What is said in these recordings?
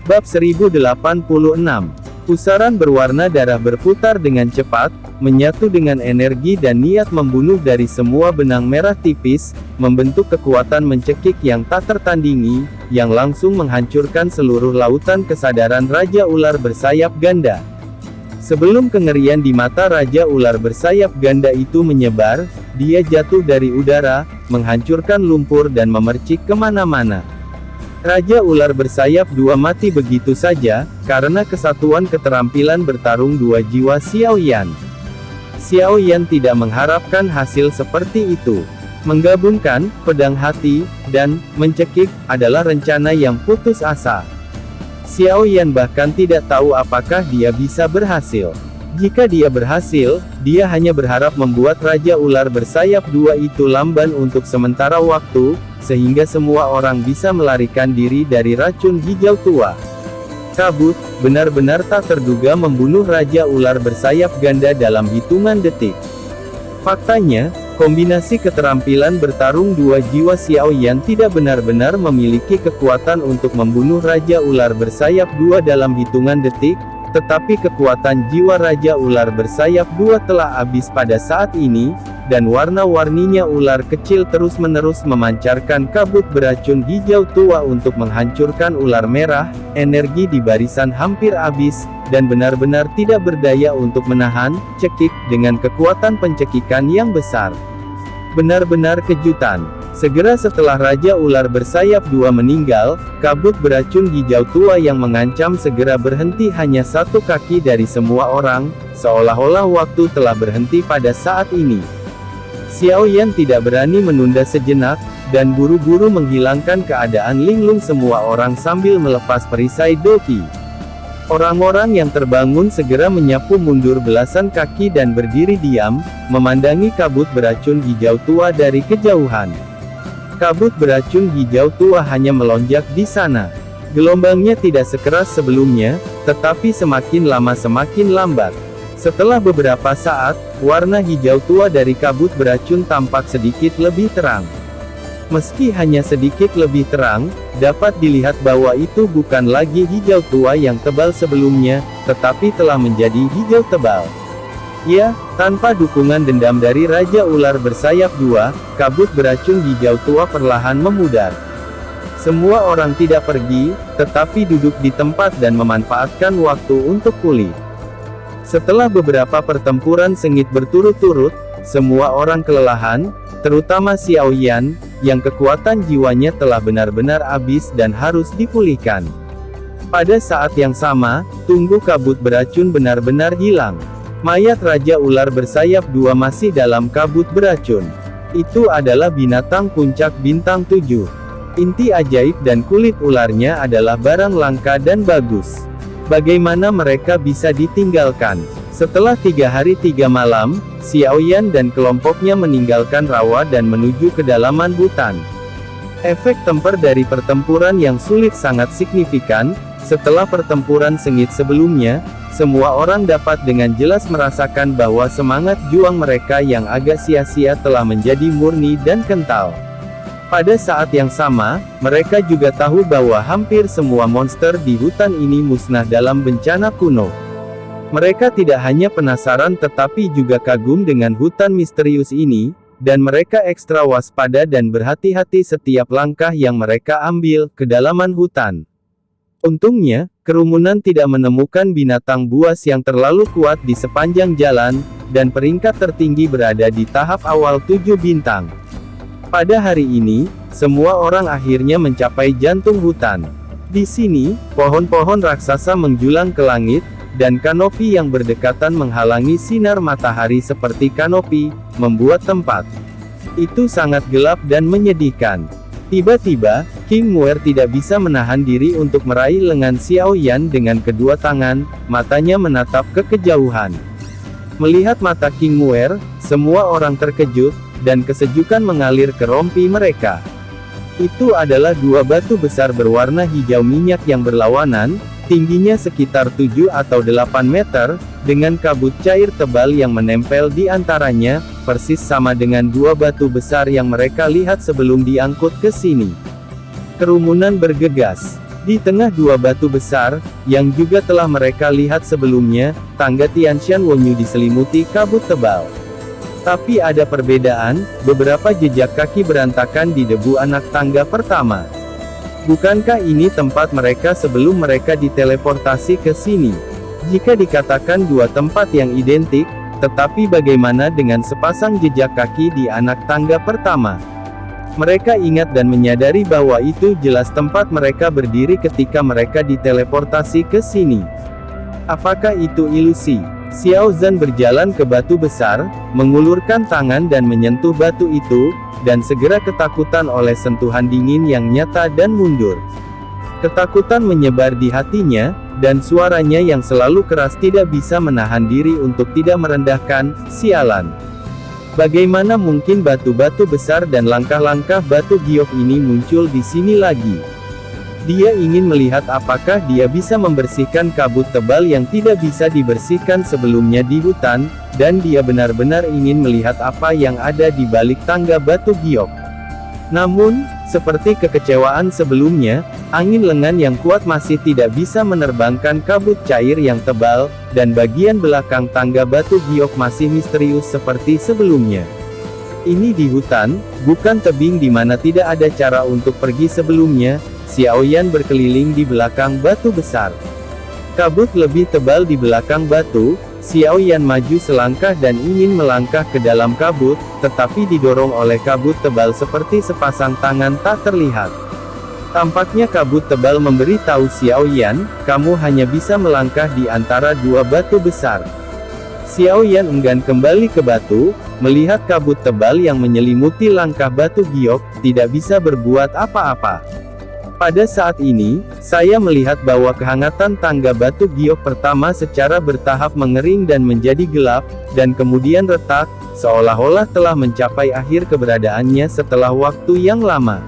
Bab 1086. Pusaran berwarna darah berputar dengan cepat, menyatu dengan energi dan niat membunuh dari semua benang merah tipis, membentuk kekuatan mencekik yang tak tertandingi, yang langsung menghancurkan seluruh lautan kesadaran Raja Ular Bersayap Ganda. Sebelum kengerian di mata Raja Ular Bersayap Ganda itu menyebar, dia jatuh dari udara, menghancurkan lumpur dan memercik kemana-mana. Raja Ular Bersayap II mati begitu saja, karena kesatuan keterampilan bertarung dua jiwa Xiao Yan. Xiao Yan tidak mengharapkan hasil seperti itu. Menggabungkan pedang hati dan mencekik adalah rencana yang putus asa. Xiao Yan bahkan tidak tahu apakah dia bisa berhasil. Jika dia berhasil, dia hanya berharap membuat Raja Ular Bersayap II itu lamban untuk sementara waktu, sehingga semua orang bisa melarikan diri dari racun hijau tua. Kabut, benar-benar tak terduga membunuh Raja Ular Bersayap Ganda dalam hitungan detik. Faktanya, kombinasi keterampilan bertarung dua jiwa Xiao Yan tidak benar-benar memiliki kekuatan untuk membunuh Raja Ular Bersayap II dalam hitungan detik, tetapi kekuatan jiwa Raja Ular Bersayap II telah habis pada saat ini, dan warna-warninya ular kecil terus-menerus memancarkan kabut beracun hijau tua untuk menghancurkan ular merah. Energi di barisan hampir habis, dan benar-benar tidak berdaya untuk menahan cekik dengan kekuatan pencekikan yang besar. Benar-benar kejutan. Segera setelah Raja Ular Bersayap II meninggal, kabut beracun hijau tua yang mengancam segera berhenti hanya satu kaki dari semua orang, seolah-olah waktu telah berhenti pada saat ini. Xiao Yan tidak berani menunda sejenak, dan buru-buru menghilangkan keadaan linglung semua orang sambil melepas perisai doki. Orang-orang yang terbangun segera menyapu mundur belasan kaki dan berdiri diam, memandangi kabut beracun hijau tua dari kejauhan. Kabut beracun hijau tua hanya melonjak di sana. Gelombangnya tidak sekeras sebelumnya, tetapi semakin lama semakin lambat. Setelah beberapa saat, warna hijau tua dari kabut beracun tampak sedikit lebih terang. Meski hanya sedikit lebih terang, dapat dilihat bahwa itu bukan lagi hijau tua yang tebal sebelumnya, tetapi telah menjadi hijau tebal. Ya, tanpa dukungan dendam dari Raja Ular Bersayap II, kabut beracun hijau tua perlahan memudar. Semua orang tidak pergi, tetapi duduk di tempat dan memanfaatkan waktu untuk pulih. Setelah beberapa pertempuran sengit berturut-turut, semua orang kelelahan, terutama Xiao Yan, yang kekuatan jiwanya telah benar-benar habis dan harus dipulihkan. Pada saat yang sama, tunggu kabut beracun benar-benar hilang. Mayat Raja Ular Bersayap II masih dalam kabut beracun. Itu adalah binatang puncak bintang 7. Inti ajaib dan kulit ularnya adalah barang langka dan bagus. Bagaimana mereka bisa ditinggalkan? Setelah 3 hari 3 malam, Xiao Yan dan kelompoknya meninggalkan rawa dan menuju kedalaman hutan. Efek temper dari pertempuran yang sulit sangat signifikan. Setelah pertempuran sengit sebelumnya, semua orang dapat dengan jelas merasakan bahwa semangat juang mereka yang agak sia-sia telah menjadi murni dan kental. Pada saat yang sama, mereka juga tahu bahwa hampir semua monster di hutan ini musnah dalam bencana kuno. Mereka tidak hanya penasaran tetapi juga kagum dengan hutan misterius ini, dan mereka ekstra waspada dan berhati-hati setiap langkah yang mereka ambil ke dalaman hutan. Untungnya, kerumunan tidak menemukan binatang buas yang terlalu kuat di sepanjang jalan, dan peringkat tertinggi berada di tahap awal 7 bintang. Pada hari ini, semua orang akhirnya mencapai jantung hutan. Di sini, pohon-pohon raksasa menjulang ke langit, dan kanopi yang berdekatan menghalangi sinar matahari seperti kanopi, membuat tempat itu sangat gelap dan menyedihkan. Tiba-tiba, King Muer tidak bisa menahan diri untuk meraih lengan Xiao Yan dengan kedua tangan, matanya menatap ke kejauhan. Melihat mata King Muer, semua orang terkejut, dan kesejukan mengalir ke rompi mereka. Itu adalah dua batu besar berwarna hijau minyak yang berlawanan, tingginya sekitar 7 atau 8 meter, dengan kabut cair tebal yang menempel di antaranya, persis sama dengan dua batu besar yang mereka lihat sebelum diangkut ke sini. Kerumunan bergegas. Di tengah dua batu besar, yang juga telah mereka lihat sebelumnya, tangga Tianshan Wonyu diselimuti kabut tebal. Tapi ada perbedaan, beberapa jejak kaki berantakan di debu anak tangga pertama. Bukankah ini tempat mereka sebelum mereka diteleportasi ke sini? Jika dikatakan dua tempat yang identik, tetapi bagaimana dengan sepasang jejak kaki di anak tangga pertama? Mereka ingat dan menyadari bahwa itu jelas tempat mereka berdiri ketika mereka diteleportasi ke sini. Apakah itu ilusi? Xiao Zhan berjalan ke batu besar, mengulurkan tangan dan menyentuh batu itu, dan segera ketakutan oleh sentuhan dingin yang nyata dan mundur. Ketakutan menyebar di hatinya, dan suaranya yang selalu keras tidak bisa menahan diri untuk tidak merendahkan, "Sialan. Bagaimana mungkin batu-batu besar dan langkah-langkah batu giok ini muncul di sini lagi?" Dia ingin melihat apakah dia bisa membersihkan kabut tebal yang tidak bisa dibersihkan sebelumnya di hutan, dan dia benar-benar ingin melihat apa yang ada di balik tangga batu giok. Namun, seperti kekecewaan sebelumnya, angin lengan yang kuat masih tidak bisa menerbangkan kabut cair yang tebal, dan bagian belakang tangga batu giok masih misterius seperti sebelumnya. Ini di hutan, bukan tebing di mana tidak ada cara untuk pergi sebelumnya. Xiaoyan berkeliling di belakang batu besar. Kabut lebih tebal di belakang batu. Xiaoyan maju selangkah dan ingin melangkah ke dalam kabut, tetapi didorong oleh kabut tebal seperti sepasang tangan tak terlihat. Tampaknya kabut tebal memberi tahu Xiaoyan, "Kamu hanya bisa melangkah di antara dua batu besar." Xiaoyan enggan kembali ke batu, melihat kabut tebal yang menyelimuti langkah batu giok, tidak bisa berbuat apa-apa. Pada saat ini, saya melihat bahwa kehangatan tangga batu giok pertama secara bertahap mengering dan menjadi gelap, dan kemudian retak, seolah-olah telah mencapai akhir keberadaannya setelah waktu yang lama.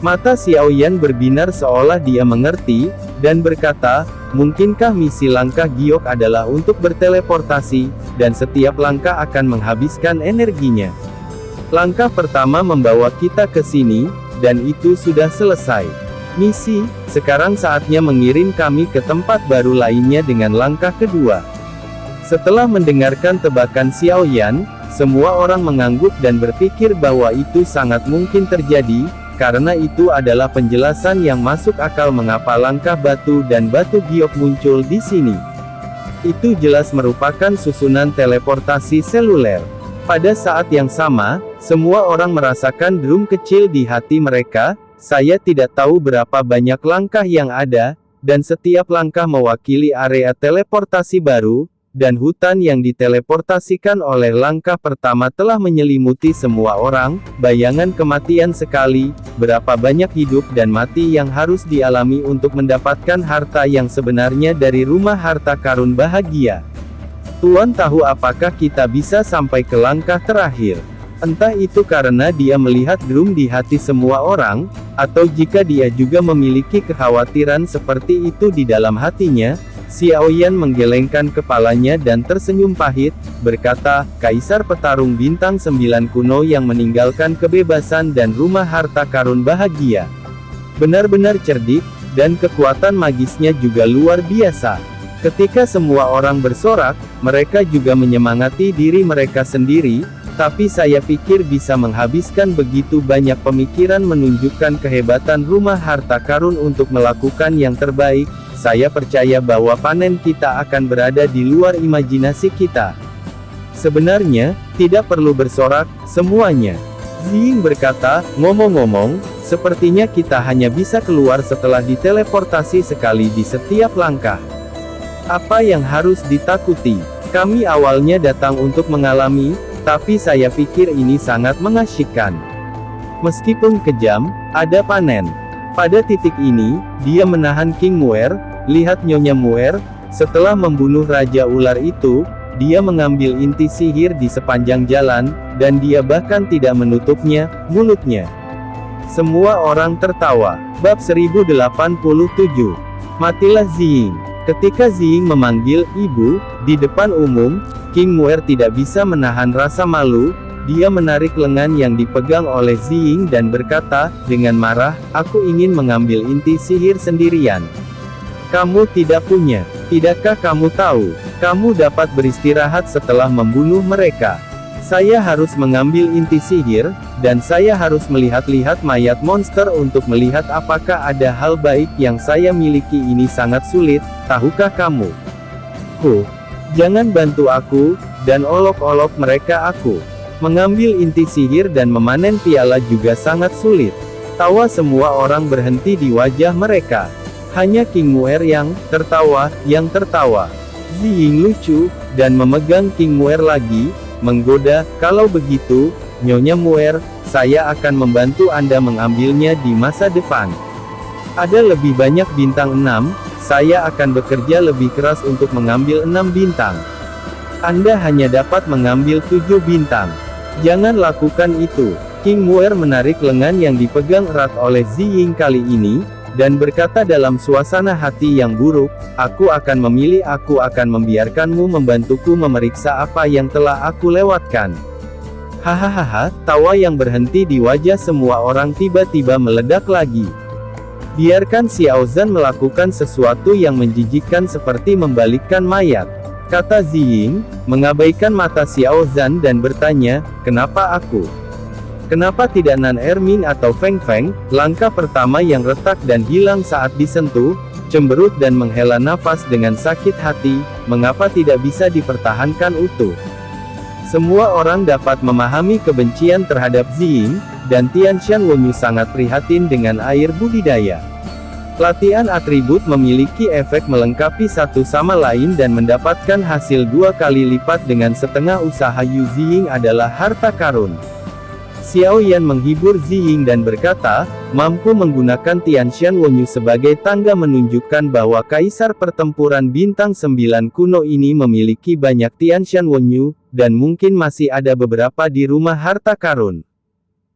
Mata Xiaoyan berbinar seolah dia mengerti, dan berkata, "Mungkinkah misi langkah giok adalah untuk berteleportasi, dan setiap langkah akan menghabiskan energinya? Langkah pertama membawa kita ke sini, dan itu sudah selesai. Misi, sekarang saatnya mengirim kami ke tempat baru lainnya dengan langkah kedua." Setelah mendengarkan tebakan Xiaoyan, semua orang mengangguk dan berpikir bahwa itu sangat mungkin terjadi, karena itu adalah penjelasan yang masuk akal mengapa langkah batu dan batu giok muncul di sini. Itu jelas merupakan susunan teleportasi seluler. Pada saat yang sama, semua orang merasakan drum kecil di hati mereka. Saya tidak tahu berapa banyak langkah yang ada, dan setiap langkah mewakili area teleportasi baru, dan hutan yang diteleportasikan oleh langkah pertama telah menyelimuti semua orang. Bayangan kematian sekali, berapa banyak hidup dan mati yang harus dialami untuk mendapatkan harta yang sebenarnya dari rumah harta karun bahagia. Tuan tahu apakah kita bisa sampai ke langkah terakhir? Entah itu karena dia melihat drum di hati semua orang, atau jika dia juga memiliki kekhawatiran seperti itu di dalam hatinya. Xiaoyan menggelengkan kepalanya dan tersenyum pahit, berkata, "Kaisar petarung bintang 9 kuno yang meninggalkan kebebasan dan rumah harta karun bahagia. Benar-benar cerdik, dan kekuatan magisnya juga luar biasa." Ketika semua orang bersorak, mereka juga menyemangati diri mereka sendiri. Tapi saya pikir bisa menghabiskan begitu banyak pemikiran menunjukkan kehebatan rumah harta karun untuk melakukan yang terbaik. Saya percaya bahwa panen kita akan berada di luar imajinasi kita. Sebenarnya, tidak perlu bersorak, semuanya. Ziying berkata, "Ngomong-ngomong, sepertinya kita hanya bisa keluar setelah diteleportasi sekali di setiap langkah. Apa yang harus ditakuti? Kami awalnya datang untuk mengalami, tapi saya pikir ini sangat mengasyikkan. Meskipun kejam, ada panen." Pada titik ini, dia menahan King Muer. "Lihat Nyonya Muer, setelah membunuh Raja Ular itu, dia mengambil inti sihir di sepanjang jalan, dan dia bahkan tidak menutupnya, mulutnya." Semua orang tertawa. Bab 1087. Matilah Ziying. Ketika Ziying memanggil "Ibu" di depan umum, King Muer tidak bisa menahan rasa malu. dia menarik lengan yang dipegang oleh Ziying dan berkata, dengan marah, aku ingin mengambil inti sihir sendirian. Kamu tidak punya. Tidakkah kamu tahu, kamu dapat beristirahat setelah membunuh mereka. Saya harus mengambil inti sihir, dan saya harus melihat-lihat mayat monster untuk melihat apakah ada hal baik yang saya miliki. Ini sangat sulit, tahukah kamu? Jangan bantu aku, dan olok-olok mereka aku. Mengambil inti sihir dan memanen piala juga sangat sulit. Tawa semua orang berhenti di wajah mereka. Hanya King Muer yang tertawa. Ziying lucu, dan memegang King Muer lagi, menggoda, kalau begitu, Nyonya Muer, saya akan membantu Anda mengambilnya di masa depan. Ada lebih banyak bintang 6, saya akan bekerja lebih keras untuk mengambil 6 bintang. Anda hanya dapat mengambil 7 bintang. Jangan lakukan itu. King Muer menarik lengan yang dipegang erat oleh Ziying kali ini, dan berkata dalam suasana hati yang buruk, aku akan membiarkanmu membantuku memeriksa apa yang telah aku lewatkan. Hahaha, tawa yang berhenti di wajah semua orang tiba-tiba meledak lagi. Biarkan Xiao Zhan melakukan sesuatu yang menjijikkan seperti membalikkan mayat, kata Ziying, mengabaikan mata Xiao Zhan dan bertanya, kenapa aku? Kenapa tidak Nan Erming atau Feng Feng? Langkah pertama yang retak dan hilang saat disentuh, cemberut dan menghela nafas dengan sakit hati, mengapa tidak bisa dipertahankan utuh? Semua orang dapat memahami kebencian terhadap Ziying, dan Tianshan Wonyu sangat prihatin dengan air budidaya. Latihan atribut memiliki efek melengkapi satu sama lain dan mendapatkan hasil 2 kali lipat dengan setengah usaha. Yu Ziying adalah harta karun. Xiao Yan menghibur Ziying dan berkata, mampu menggunakan Tianshan Wonyu sebagai tangga menunjukkan bahwa Kaisar Pertempuran Bintang 9 kuno ini memiliki banyak Tianshan Wonyu, dan mungkin masih ada beberapa di rumah harta karun.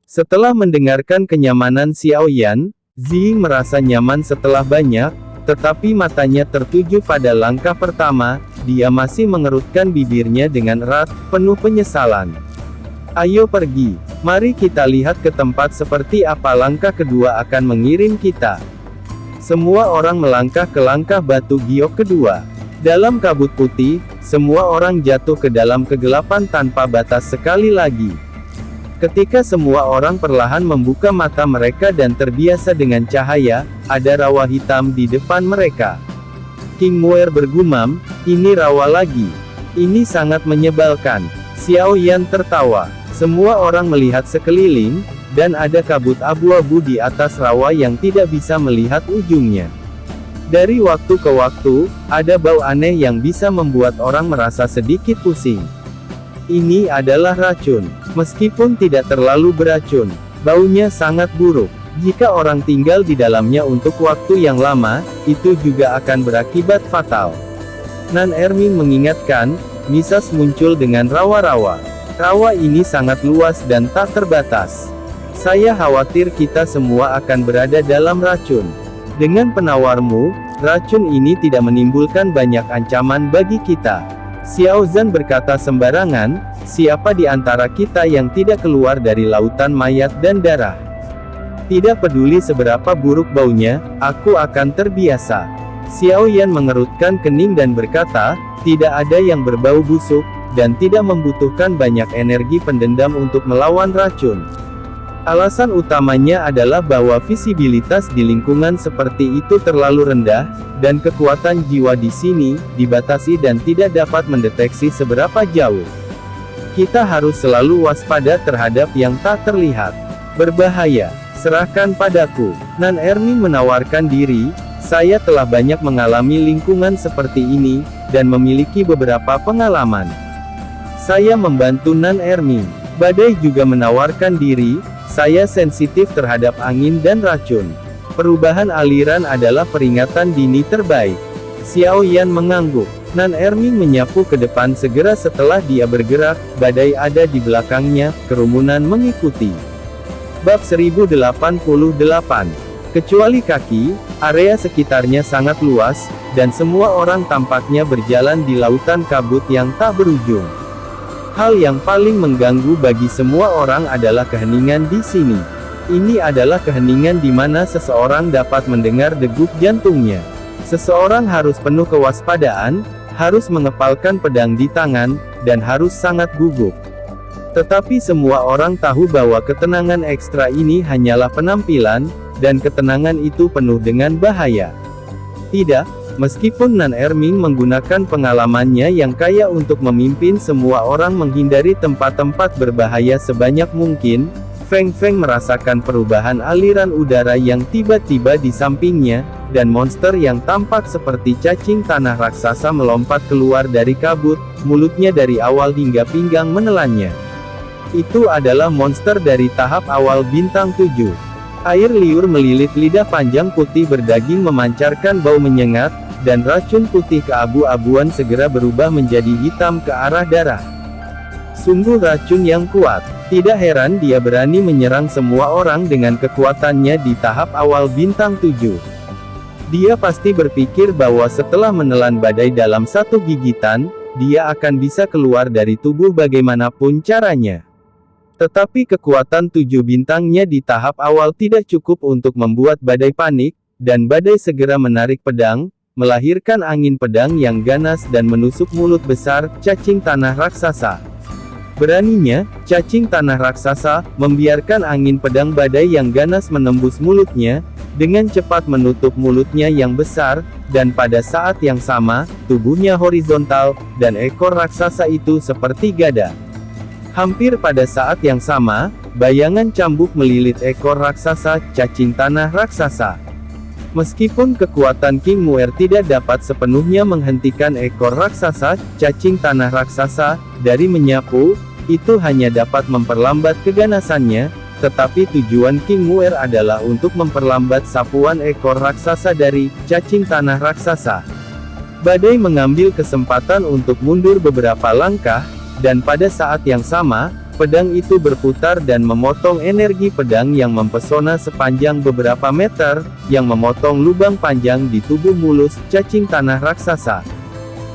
Setelah mendengarkan kenyamanan Xiao Yan, Ziying merasa nyaman setelah banyak, tetapi matanya tertuju pada langkah pertama, dia masih mengerutkan bibirnya dengan erat, penuh penyesalan. Ayo pergi. Mari kita lihat ke tempat seperti apa langkah kedua akan mengirim kita. Semua orang melangkah ke langkah batu giok kedua. Dalam kabut putih, semua orang jatuh ke dalam kegelapan tanpa batas sekali lagi. Ketika semua orang perlahan membuka mata mereka dan terbiasa dengan cahaya, ada rawa hitam di depan mereka. King Muer bergumam, ini rawa lagi. Ini sangat menyebalkan. Xiao Yan tertawa. Semua orang melihat sekeliling, dan ada kabut abu-abu di atas rawa yang tidak bisa melihat ujungnya. Dari waktu ke waktu, ada bau aneh yang bisa membuat orang merasa sedikit pusing. Ini adalah racun. Meskipun tidak terlalu beracun, baunya sangat buruk. Jika orang tinggal di dalamnya untuk waktu yang lama, itu juga akan berakibat fatal. Nan Erming mengingatkan, Misas muncul dengan rawa-rawa. Rawa ini sangat luas dan tak terbatas. Saya khawatir kita semua akan berada dalam racun. Dengan penawarmu, racun ini tidak menimbulkan banyak ancaman bagi kita. Xiao Zhan berkata sembarangan, siapa di antara kita yang tidak keluar dari lautan mayat dan darah? Tidak peduli seberapa buruk baunya, aku akan terbiasa. Xiao Yan mengerutkan kening dan berkata, tidak ada yang berbau busuk, dan tidak membutuhkan banyak energi pendendam untuk melawan racun. Alasan utamanya adalah bahwa visibilitas di lingkungan seperti itu terlalu rendah, dan kekuatan jiwa di sini dibatasi dan tidak dapat mendeteksi seberapa jauh. Kita harus selalu waspada terhadap yang tak terlihat. Berbahaya. Serahkan padaku. Nan Erming menawarkan diri, saya telah banyak mengalami lingkungan seperti ini, dan memiliki beberapa pengalaman. Saya membantu Nan Erming. Badai juga menawarkan diri, saya sensitif terhadap angin dan racun. Perubahan aliran adalah peringatan dini terbaik. Xiao Yan mengangguk. Nan Erming menyapu ke depan segera setelah dia bergerak, badai ada di belakangnya, kerumunan mengikuti. Bab 1088. Kecuali kaki, area sekitarnya sangat luas, dan semua orang tampaknya berjalan di lautan kabut yang tak berujung. Hal yang paling mengganggu bagi semua orang adalah keheningan di sini. Ini adalah keheningan di mana seseorang dapat mendengar degup jantungnya. Seseorang harus penuh kewaspadaan, harus mengepalkan pedang di tangan, dan harus sangat gugup. Tetapi semua orang tahu bahwa ketenangan ekstra ini hanyalah penampilan, dan ketenangan itu penuh dengan bahaya. Tidak. Meskipun Nan Erming menggunakan pengalamannya yang kaya untuk memimpin semua orang menghindari tempat-tempat berbahaya sebanyak mungkin, Feng Feng merasakan perubahan aliran udara yang tiba-tiba di sampingnya, dan monster yang tampak seperti cacing tanah raksasa melompat keluar dari kabut, mulutnya dari awal hingga pinggang menelannya. Itu adalah monster dari tahap awal bintang 7. Air liur melilit lidah panjang putih berdaging memancarkan bau menyengat, dan racun putih keabu-abuan segera berubah menjadi hitam ke arah darah. Sungguh racun yang kuat. Tidak heran dia berani menyerang semua orang dengan kekuatannya di tahap awal bintang 7. Dia pasti berpikir bahwa setelah menelan badai dalam satu gigitan, dia akan bisa keluar dari tubuh bagaimanapun caranya. Tetapi kekuatan 7 bintangnya di tahap awal tidak cukup untuk membuat badai panik, dan badai segera menarik pedang, melahirkan angin pedang yang ganas dan menusuk mulut besar, cacing tanah raksasa. Beraninya, cacing tanah raksasa, membiarkan angin pedang badai yang ganas menembus mulutnya, dengan cepat menutup mulutnya yang besar, dan pada saat yang sama, tubuhnya horizontal, dan ekor raksasa itu seperti gada. Hampir pada saat yang sama, bayangan cambuk melilit ekor raksasa, cacing tanah raksasa. Meskipun kekuatan King Muer tidak dapat sepenuhnya menghentikan ekor raksasa, cacing tanah raksasa, dari menyapu, itu hanya dapat memperlambat keganasannya, tetapi tujuan King Muer adalah untuk memperlambat sapuan ekor raksasa dari cacing tanah raksasa. Badai mengambil kesempatan untuk mundur beberapa langkah, dan pada saat yang sama, pedang itu berputar dan memotong energi pedang yang mempesona sepanjang beberapa meter, yang memotong lubang panjang di tubuh mulus cacing tanah raksasa.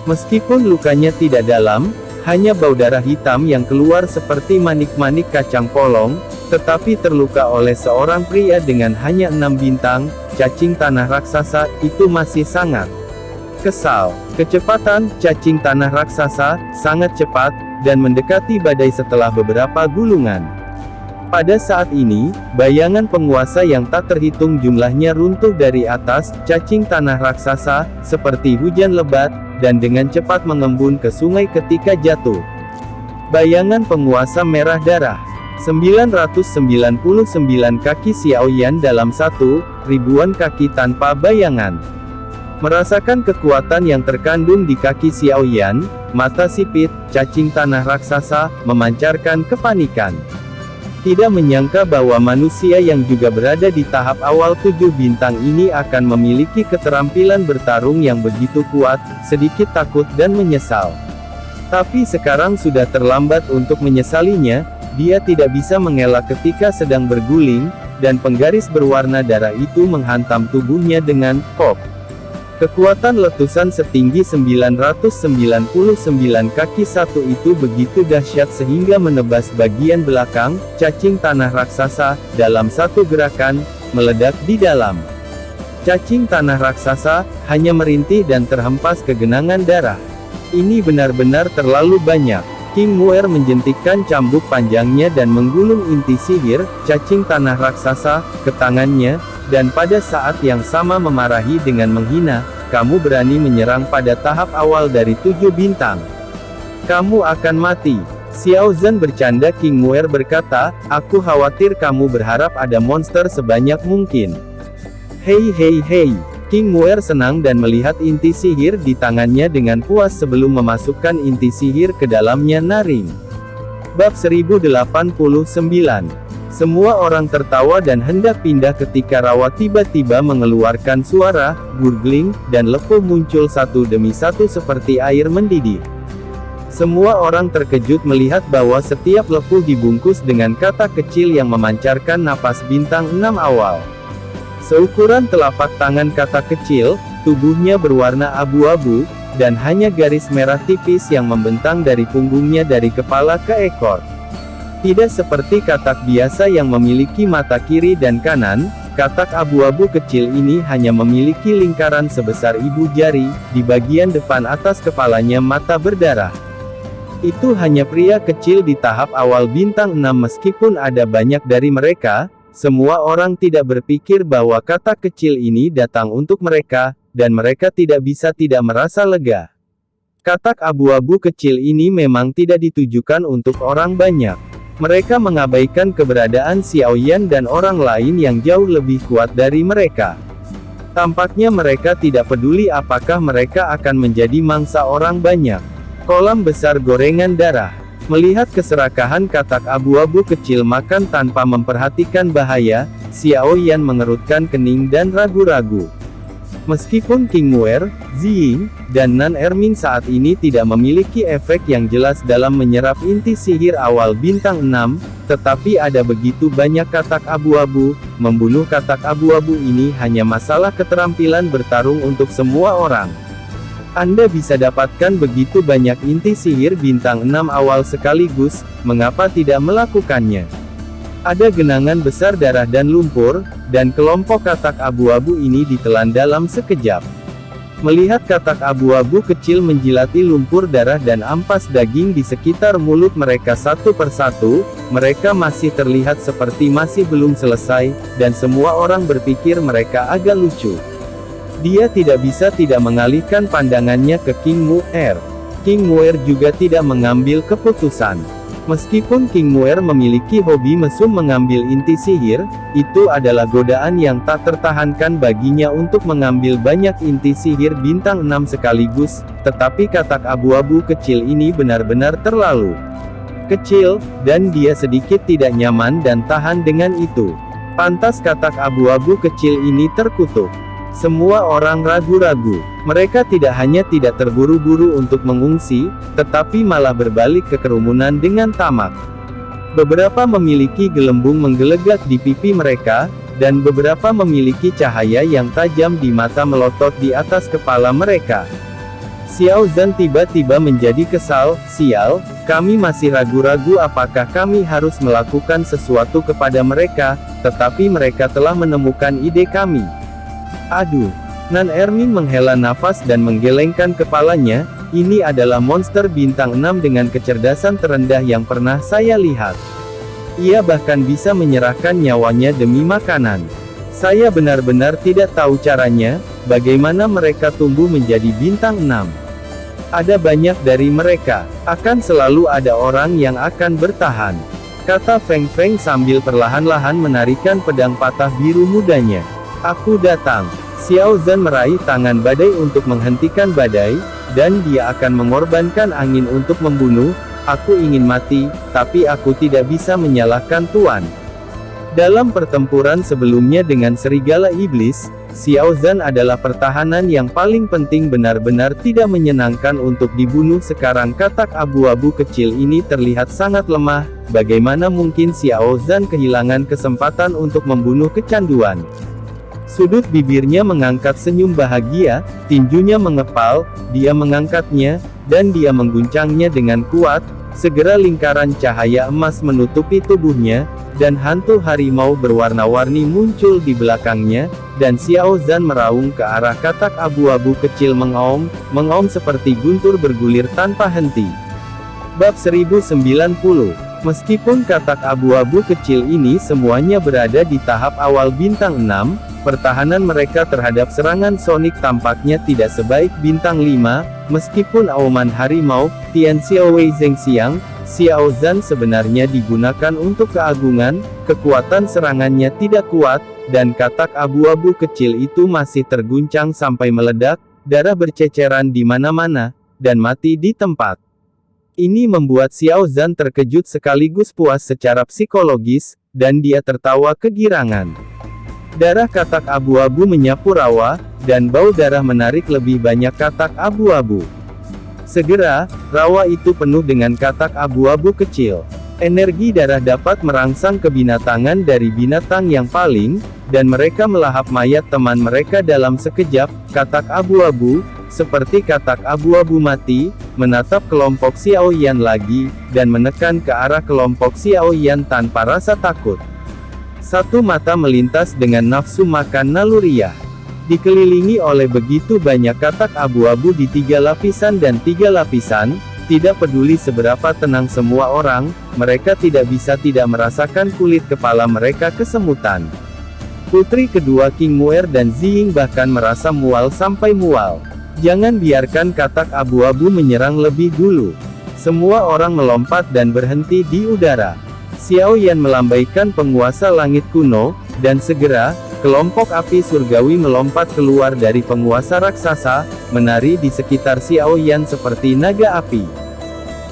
Meskipun lukanya tidak dalam, hanya bau darah hitam yang keluar seperti manik-manik kacang polong, tetapi terluka oleh seorang pria dengan hanya 6 bintang, cacing tanah raksasa, itu masih sangat kesal. Kecepatan cacing tanah raksasa sangat cepat, dan mendekati badai setelah beberapa gulungan. Pada saat ini, bayangan penguasa yang tak terhitung jumlahnya runtuh dari atas cacing tanah raksasa, seperti hujan lebat, dan dengan cepat mengembun ke sungai ketika jatuh. Bayangan penguasa merah darah. 999 kaki Xiaoyan dalam 1, ribuan kaki tanpa bayangan. Merasakan kekuatan yang terkandung di kaki Xiaoyan, mata sipit, cacing tanah raksasa, memancarkan kepanikan. Tidak menyangka bahwa manusia yang juga berada di tahap awal 7 bintang ini akan memiliki keterampilan bertarung yang begitu kuat, sedikit takut dan menyesal. Tapi sekarang sudah terlambat untuk menyesalinya, dia tidak bisa mengelak ketika sedang berguling, dan penggaris berwarna darah itu menghantam tubuhnya dengan pop. Kekuatan letusan setinggi 999 kaki satu itu begitu dahsyat sehingga menebas bagian belakang, cacing tanah raksasa, dalam satu gerakan, meledak di dalam. Cacing tanah raksasa, hanya merintih dan terhempas ke genangan darah. Ini benar-benar terlalu banyak. King Muer menjentikkan cambuk panjangnya dan menggulung inti sihir, cacing tanah raksasa, ke tangannya, dan pada saat yang sama memarahi dengan menghina, "Kamu berani menyerang pada tahap awal dari 7 bintang. Kamu akan mati." Xiao Zhan bercanda. King Muer berkata, "Aku khawatir kamu berharap ada monster sebanyak mungkin." "Hei hei hei." King Muer senang dan melihat inti sihir di tangannya dengan puas sebelum memasukkan inti sihir ke dalamnya naring. Bab 1089. Semua orang tertawa dan hendak pindah ketika Rawa tiba-tiba mengeluarkan suara gurgling, dan lepuh muncul satu demi satu seperti air mendidih. Semua orang terkejut melihat bahwa setiap lepuh dibungkus dengan kata kecil yang memancarkan napas bintang 6 awal. Seukuran telapak tangan kata kecil, tubuhnya berwarna abu-abu, dan hanya garis merah tipis yang membentang dari punggungnya dari kepala ke ekor. Tidak seperti katak biasa yang memiliki mata kiri dan kanan, katak abu-abu kecil ini hanya memiliki lingkaran sebesar ibu jari, di bagian depan atas kepalanya mata berdarah. Itu hanya pria kecil di tahap awal bintang 6 meskipun ada banyak dari mereka, semua orang tidak berpikir bahwa katak kecil ini datang untuk mereka, dan mereka tidak bisa tidak merasa lega. Katak abu-abu kecil ini memang tidak ditujukan untuk orang banyak. Mereka mengabaikan keberadaan Xiao Yan dan orang lain yang jauh lebih kuat dari mereka. Tampaknya mereka tidak peduli apakah mereka akan menjadi mangsa orang banyak. Kolam besar gorengan darah. Melihat keserakahan katak abu-abu kecil makan tanpa memperhatikan bahaya, Xiao Yan mengerutkan kening dan ragu-ragu. Meskipun King Muer, Ziying, dan Nan Erming saat ini tidak memiliki efek yang jelas dalam menyerap inti sihir awal bintang 6, tetapi ada begitu banyak katak abu-abu, membunuh katak abu-abu ini hanya masalah keterampilan bertarung untuk semua orang. Anda bisa dapatkan begitu banyak inti sihir bintang 6 awal sekaligus, mengapa tidak melakukannya? Ada genangan besar darah dan lumpur, dan kelompok katak abu-abu ini ditelan dalam sekejap. Melihat katak abu-abu kecil menjilati lumpur darah dan ampas daging di sekitar mulut mereka satu persatu, mereka masih terlihat seperti masih belum selesai, dan semua orang berpikir mereka agak lucu. Dia tidak bisa tidak mengalihkan pandangannya ke King Muer. King Muer juga tidak mengambil keputusan. Meskipun King Muer memiliki hobi mesum mengambil inti sihir, itu adalah godaan yang tak tertahankan baginya untuk mengambil banyak inti sihir bintang 6 sekaligus, tetapi katak abu-abu kecil ini benar-benar terlalu kecil, dan dia sedikit tidak nyaman dan tahan dengan itu. Pantas katak abu-abu kecil ini terkutuk. Semua orang ragu-ragu. Mereka tidak hanya tidak terburu-buru untuk mengungsi, tetapi malah berbalik ke kerumunan dengan tamak. Beberapa memiliki gelembung menggelegar di pipi mereka, dan beberapa memiliki cahaya yang tajam di mata melotot di atas kepala mereka. Xiao Zhan tiba-tiba menjadi kesal. Sial, kami masih ragu-ragu apakah kami harus melakukan sesuatu kepada mereka, tetapi mereka telah menemukan ide kami. Aduh. Nan Erming menghela nafas dan menggelengkan kepalanya, ini adalah monster bintang 6 dengan kecerdasan terendah yang pernah saya lihat. Ia bahkan bisa menyerahkan nyawanya demi makanan. Saya benar-benar tidak tahu caranya, bagaimana mereka tumbuh menjadi bintang 6. Ada banyak dari mereka, akan selalu ada orang yang akan bertahan. Kata Feng Feng sambil perlahan-lahan menarikan pedang patah biru mudanya. Aku datang. Xiao Zhan meraih tangan badai untuk menghentikan badai, dan dia akan mengorbankan angin untuk membunuh. Aku ingin mati, tapi aku tidak bisa menyalahkan Tuan. Dalam pertempuran sebelumnya dengan serigala iblis, Xiao Zhan adalah pertahanan yang paling penting, benar-benar tidak menyenangkan untuk dibunuh. Sekarang katak abu-abu kecil ini terlihat sangat lemah, bagaimana mungkin Xiao Zhan kehilangan kesempatan untuk membunuh kecanduan. Sudut bibirnya mengangkat senyum bahagia, tinjunya mengepal, dia mengangkatnya, dan dia mengguncangnya dengan kuat. Segera lingkaran cahaya emas menutupi tubuhnya, dan hantu harimau berwarna-warni muncul di belakangnya, dan Xiao Zhan meraung ke arah katak abu-abu kecil mengaum seperti guntur bergulir tanpa henti. Bab 1090. Meskipun katak abu-abu kecil ini semuanya berada di tahap awal bintang 6, pertahanan mereka terhadap serangan sonik tampaknya tidak sebaik bintang 5, meskipun auman harimau, Tian Xiao Wei Zheng Xiang, Xiao Zhan sebenarnya digunakan untuk keagungan, kekuatan serangannya tidak kuat, dan katak abu-abu kecil itu masih terguncang sampai meledak, darah berceceran di mana-mana, dan mati di tempat. Ini membuat Xiao Zhan terkejut sekaligus puas secara psikologis, dan dia tertawa kegirangan. Darah katak abu-abu menyapu rawa, dan bau darah menarik lebih banyak katak abu-abu. Segera, rawa itu penuh dengan katak abu-abu kecil. Energi darah dapat merangsang kebinatangan dari binatang yang paling, dan mereka melahap mayat teman mereka dalam sekejap. Katak abu-abu, seperti katak abu-abu mati, menatap kelompok Xiaoyan lagi, dan menekan ke arah kelompok Xiaoyan tanpa rasa takut. Satu mata melintas dengan nafsu makan naluriah. Dikelilingi oleh begitu banyak katak abu-abu di 3 lapisan dan 3 lapisan, tidak peduli seberapa tenang semua orang, mereka tidak bisa tidak merasakan kulit kepala mereka kesemutan. Putri kedua King Muer dan Ziying bahkan merasa mual sampai mual. Jangan biarkan katak abu-abu menyerang lebih dulu. Semua orang melompat dan berhenti di udara. Xiaoyan melambaikan penguasa langit kuno, dan segera, kelompok api surgawi melompat keluar dari penguasa raksasa, menari di sekitar Xiaoyan seperti naga api.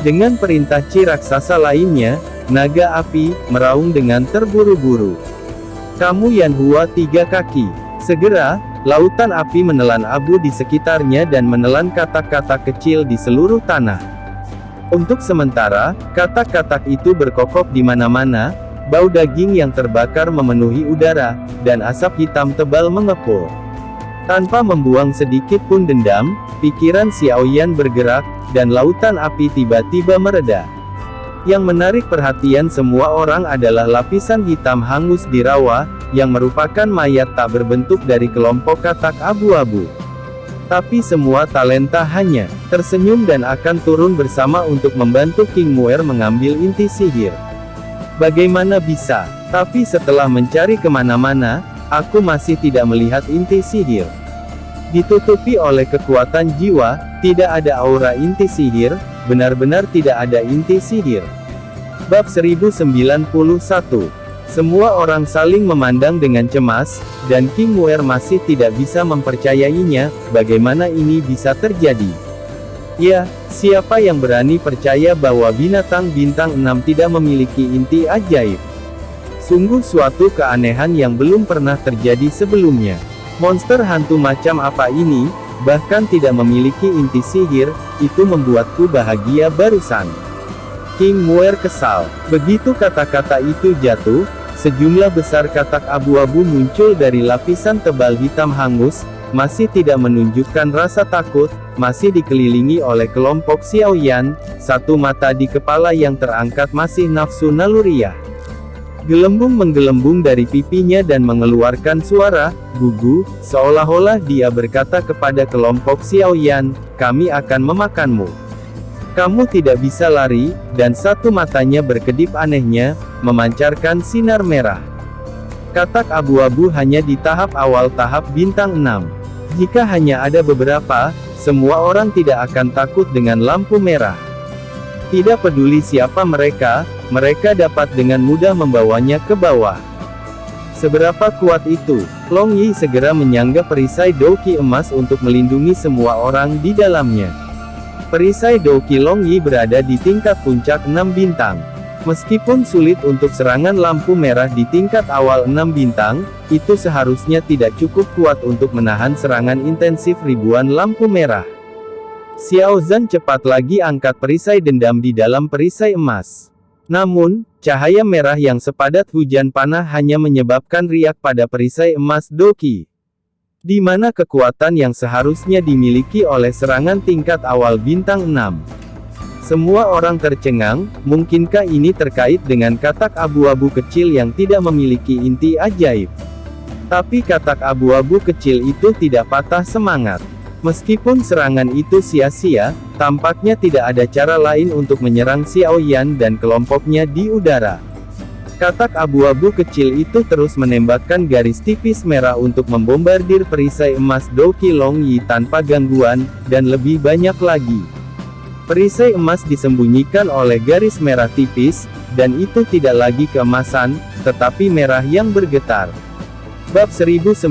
Dengan perintah Chi raksasa lainnya, naga api meraung dengan terburu-buru. Kamu Yanhua 3 kaki. Segera, lautan api menelan abu di sekitarnya dan menelan katak-katak kecil di seluruh tanah. Untuk sementara, katak-katak itu berkokok di mana-mana. Bau daging yang terbakar memenuhi udara, dan asap hitam tebal mengepul. Tanpa membuang sedikit pun dendam, pikiran Xiaoyan bergerak, dan lautan api tiba-tiba mereda. Yang menarik perhatian semua orang adalah lapisan hitam hangus di rawa, yang merupakan mayat tak berbentuk dari kelompok katak abu-abu. Tapi semua talenta hanya tersenyum dan akan turun bersama untuk membantu King Muer mengambil inti sihir. Bagaimana bisa? Tapi setelah mencari kemana-mana, aku masih tidak melihat inti sihir. Ditutupi oleh kekuatan jiwa, tidak ada aura inti sihir, benar-benar tidak ada inti sihir. Bab 1091. Semua orang saling memandang dengan cemas, dan King Muer masih tidak bisa mempercayainya, bagaimana ini bisa terjadi. Ya, siapa yang berani percaya bahwa binatang bintang 6 tidak memiliki inti ajaib? Sungguh suatu keanehan yang belum pernah terjadi sebelumnya. Monster hantu macam apa ini, bahkan tidak memiliki inti sihir, itu membuatku bahagia barusan. King Muer kesal. Begitu kata-kata itu jatuh, sejumlah besar katak abu-abu muncul dari lapisan tebal hitam hangus, masih tidak menunjukkan rasa takut, masih dikelilingi oleh kelompok Xiaoyan, satu mata di kepala yang terangkat masih nafsu naluriah. Gelembung menggelembung dari pipinya dan mengeluarkan suara, gugu, seolah-olah dia berkata kepada kelompok Xiaoyan, kami akan memakanmu. Kamu tidak bisa lari, dan satu matanya berkedip anehnya, memancarkan sinar merah. Katak abu-abu hanya di tahap awal tahap bintang 6. Jika hanya ada beberapa, semua orang tidak akan takut dengan lampu merah. Tidak peduli siapa mereka dapat dengan mudah membawanya ke bawah. Seberapa kuat itu? Long Yi segera menyangga perisai Douqi emas untuk melindungi semua orang di dalamnya. Perisai Douqi Long Yi berada di tingkat puncak 6 bintang. Meskipun sulit untuk serangan lampu merah di tingkat awal 6 bintang, itu seharusnya tidak cukup kuat untuk menahan serangan intensif ribuan lampu merah. Xiao Zhan cepat lagi angkat perisai dendam di dalam perisai emas. Namun, cahaya merah yang sepadat hujan panah hanya menyebabkan riak pada perisai emas Douqi. Di mana kekuatan yang seharusnya dimiliki oleh serangan tingkat awal bintang 6. Semua orang tercengang, mungkinkah ini terkait dengan katak abu-abu kecil yang tidak memiliki inti ajaib? Tapi katak abu-abu kecil itu tidak patah semangat. Meskipun serangan itu sia-sia, tampaknya tidak ada cara lain untuk menyerang Xiaoyan dan kelompoknya di udara. Katak abu-abu kecil itu terus menembakkan garis tipis merah untuk membombardir perisai emas Douqi Long Yi tanpa gangguan, dan lebih banyak lagi. Perisai emas disembunyikan oleh garis merah tipis, dan itu tidak lagi keemasan, tetapi merah yang bergetar. Bab 1092.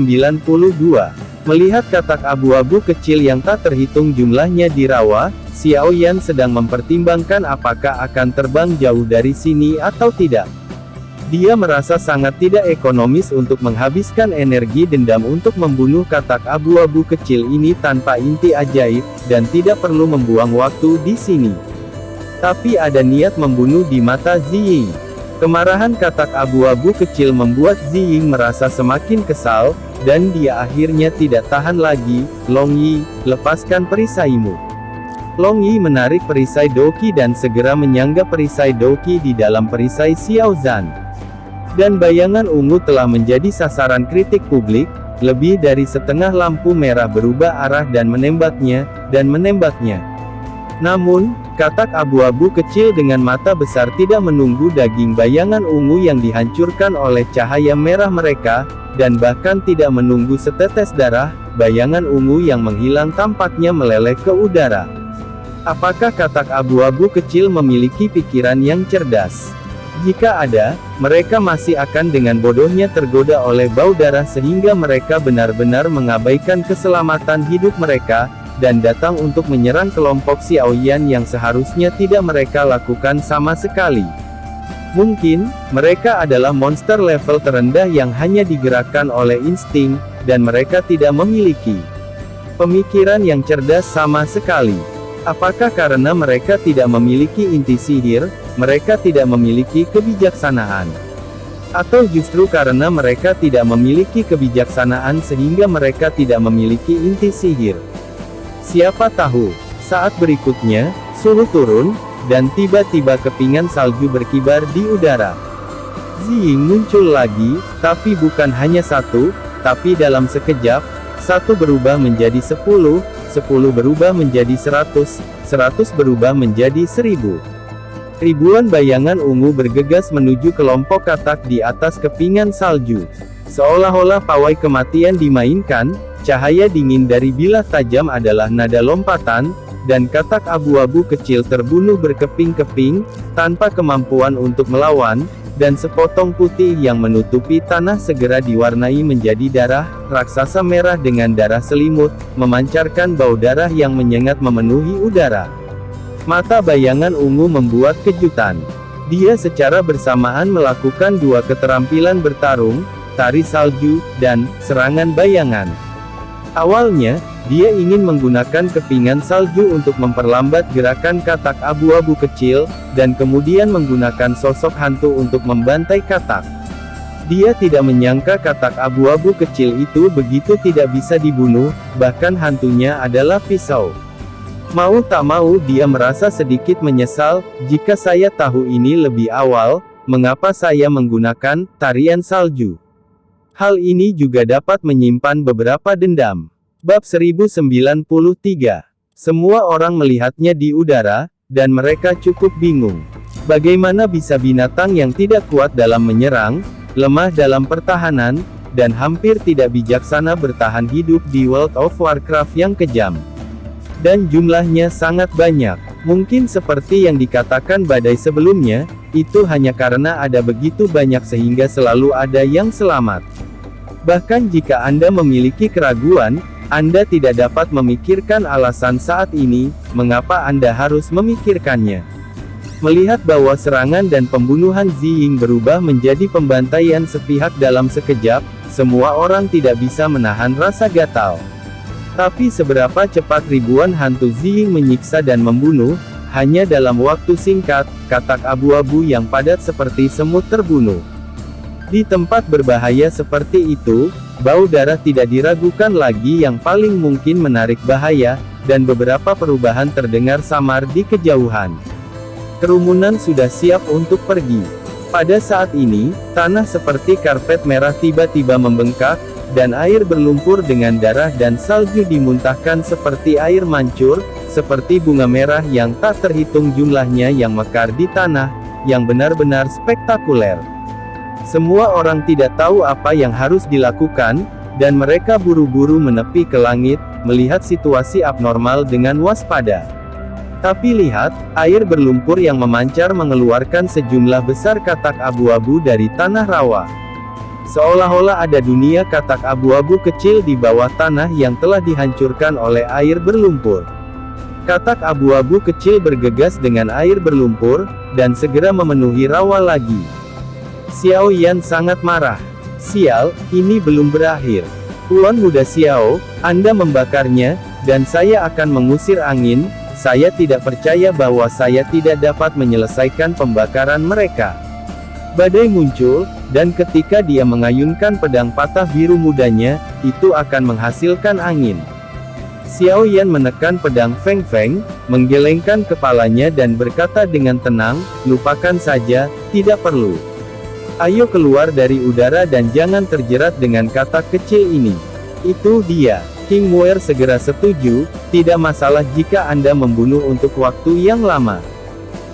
Melihat katak abu-abu kecil yang tak terhitung jumlahnya di rawa, Xiaoyan sedang mempertimbangkan apakah akan terbang jauh dari sini atau tidak. Dia merasa sangat tidak ekonomis untuk menghabiskan energi dendam untuk membunuh katak abu-abu kecil ini tanpa inti ajaib, dan tidak perlu membuang waktu di sini. Tapi ada niat membunuh di mata Ziying. Kemarahan katak abu-abu kecil membuat Ziying merasa semakin kesal, dan dia akhirnya tidak tahan lagi. Long Yi, lepaskan perisaimu. Long Yi menarik perisai Doqi dan segera menyangga perisai Doqi di dalam perisai Xiao Zhan. Dan bayangan ungu telah menjadi sasaran kritik publik, lebih dari setengah lampu merah berubah arah dan menembaknya. Namun, katak abu-abu kecil dengan mata besar tidak menunggu daging bayangan ungu yang dihancurkan oleh cahaya merah mereka, dan bahkan tidak menunggu setetes darah, bayangan ungu yang menghilang tampaknya meleleh ke udara. Apakah katak abu-abu kecil memiliki pikiran yang cerdas? Jika ada, mereka masih akan dengan bodohnya tergoda oleh bau darah sehingga mereka benar-benar mengabaikan keselamatan hidup mereka, dan datang untuk menyerang kelompok Xiaoyan yang seharusnya tidak mereka lakukan sama sekali. Mungkin, mereka adalah monster level terendah yang hanya digerakkan oleh insting, dan mereka tidak memiliki pemikiran yang cerdas sama sekali. Apakah karena mereka tidak memiliki inti sihir, mereka tidak memiliki kebijaksanaan? Atau justru karena mereka tidak memiliki kebijaksanaan sehingga mereka tidak memiliki inti sihir? Siapa tahu, saat berikutnya, suhu turun, dan tiba-tiba kepingan salju berkibar di udara. Ziying muncul lagi, tapi bukan hanya satu, tapi dalam sekejap, satu berubah menjadi 10, 10 berubah menjadi 100, 100 berubah menjadi 1000. Ribuan bayangan ungu bergegas menuju kelompok katak di atas kepingan salju. Seolah-olah pawai kematian dimainkan, cahaya dingin dari bilah tajam adalah nada lompatan, dan katak abu-abu kecil terbunuh berkeping-keping, tanpa kemampuan untuk melawan, dan sepotong putih yang menutupi tanah segera diwarnai menjadi darah. Raksasa merah dengan darah selimut, memancarkan bau darah yang menyengat memenuhi udara. Mata bayangan ungu membuat kejutan. Dia secara bersamaan melakukan dua keterampilan bertarung, tari salju, dan serangan bayangan. Awalnya, dia ingin menggunakan kepingan salju untuk memperlambat gerakan katak abu-abu kecil, dan kemudian menggunakan sosok hantu untuk membantai katak. Dia tidak menyangka katak abu-abu kecil itu begitu tidak bisa dibunuh, bahkan hantunya adalah pisau. Mau tak mau dia merasa sedikit menyesal, jika saya tahu ini lebih awal, mengapa saya menggunakan tarian salju. Hal ini juga dapat menyimpan beberapa dendam. Bab 1093. Semua orang melihatnya di udara, dan mereka cukup bingung. Bagaimana bisa binatang yang tidak kuat dalam menyerang, lemah dalam pertahanan, dan hampir tidak bijaksana bertahan hidup di World of Warcraft yang kejam. Dan jumlahnya sangat banyak. Mungkin seperti yang dikatakan Badai sebelumnya, itu hanya karena ada begitu banyak sehingga selalu ada yang selamat. Bahkan jika Anda memiliki keraguan, Anda tidak dapat memikirkan alasan saat ini, mengapa Anda harus memikirkannya. Melihat bahwa serangan dan pembunuhan Ziying berubah menjadi pembantaian sepihak dalam sekejap, semua orang tidak bisa menahan rasa gatal. Tapi seberapa cepat ribuan hantu Ziying menyiksa dan membunuh, hanya dalam waktu singkat, katak abu-abu yang padat seperti semut terbunuh. Di tempat berbahaya seperti itu, bau darah tidak diragukan lagi yang paling mungkin menarik bahaya, dan beberapa perubahan terdengar samar di kejauhan. Kerumunan sudah siap untuk pergi. Pada saat ini, tanah seperti karpet merah tiba-tiba membengkak, dan air berlumpur dengan darah dan salju dimuntahkan seperti air mancur, seperti bunga merah yang tak terhitung jumlahnya yang mekar di tanah, yang benar-benar spektakuler. Semua orang tidak tahu apa yang harus dilakukan, dan mereka buru-buru menepi ke langit, melihat situasi abnormal dengan waspada. Tapi lihat, air berlumpur yang memancar mengeluarkan sejumlah besar katak abu-abu dari tanah rawa. Seolah-olah ada dunia katak abu-abu kecil di bawah tanah yang telah dihancurkan oleh air berlumpur. Katak abu-abu kecil bergegas dengan air berlumpur, dan segera memenuhi rawa lagi. Xiao Yan sangat marah. Sial, ini belum berakhir. Tuan muda Xiao, Anda membakarnya, dan saya akan mengusir angin. Saya tidak percaya bahwa saya tidak dapat menyelesaikan pembakaran mereka. Badai muncul, dan ketika dia mengayunkan pedang patah biru mudanya, itu akan menghasilkan angin. Xiao Yan menekan pedang Feng Feng, menggelengkan kepalanya dan berkata dengan tenang, lupakan saja, tidak perlu. Ayo keluar dari udara dan jangan terjerat dengan katak kecil ini. Itu dia. King Muer segera setuju, tidak masalah jika Anda membunuh untuk waktu yang lama.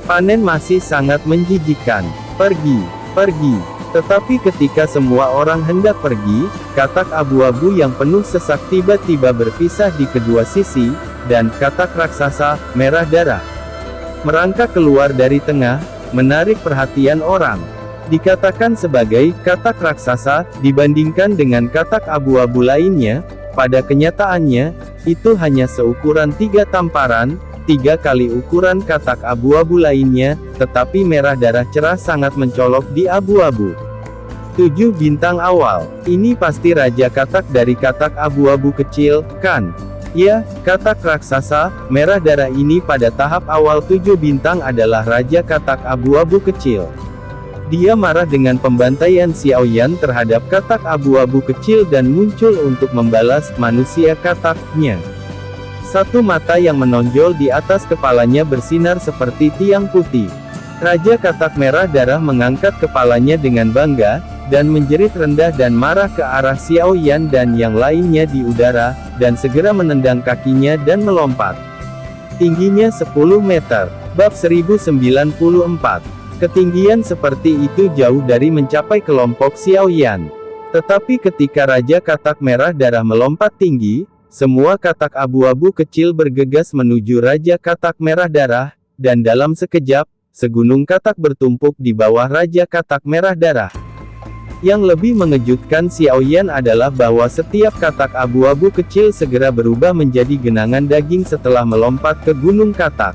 Panen masih sangat menjijikkan. Pergi, pergi. Tetapi ketika semua orang hendak pergi, katak abu-abu yang penuh sesak tiba-tiba berpisah di kedua sisi, dan katak raksasa, merah darah, merangkak keluar dari tengah, menarik perhatian orang. Dikatakan sebagai katak raksasa, dibandingkan dengan katak abu-abu lainnya, pada kenyataannya, itu hanya seukuran 3 tamparan, 3 kali ukuran katak abu-abu lainnya, tetapi merah darah cerah sangat mencolok di abu-abu. 7 bintang awal. Ini pasti raja katak dari katak abu-abu kecil, kan? Ya, katak raksasa, merah darah ini pada tahap awal 7 bintang adalah raja katak abu-abu kecil. Dia marah dengan pembantaian Xiao Yan terhadap katak abu-abu kecil dan muncul untuk membalas manusia kataknya. Satu mata yang menonjol di atas kepalanya bersinar seperti tiang putih. Raja katak merah darah mengangkat kepalanya dengan bangga, dan menjerit rendah dan marah ke arah Xiao Yan dan yang lainnya di udara, dan segera menendang kakinya dan melompat. Tingginya 10 meter. Bab 1094. Ketinggian seperti itu jauh dari mencapai kelompok Xiao Yan. Tetapi ketika Raja Katak Merah Darah melompat tinggi, semua katak abu-abu kecil bergegas menuju Raja Katak Merah Darah, dan dalam sekejap, segunung katak bertumpuk di bawah Raja Katak Merah Darah. Yang lebih mengejutkan Xiao Yan adalah bahwa setiap katak abu-abu kecil segera berubah menjadi genangan daging setelah melompat ke gunung katak.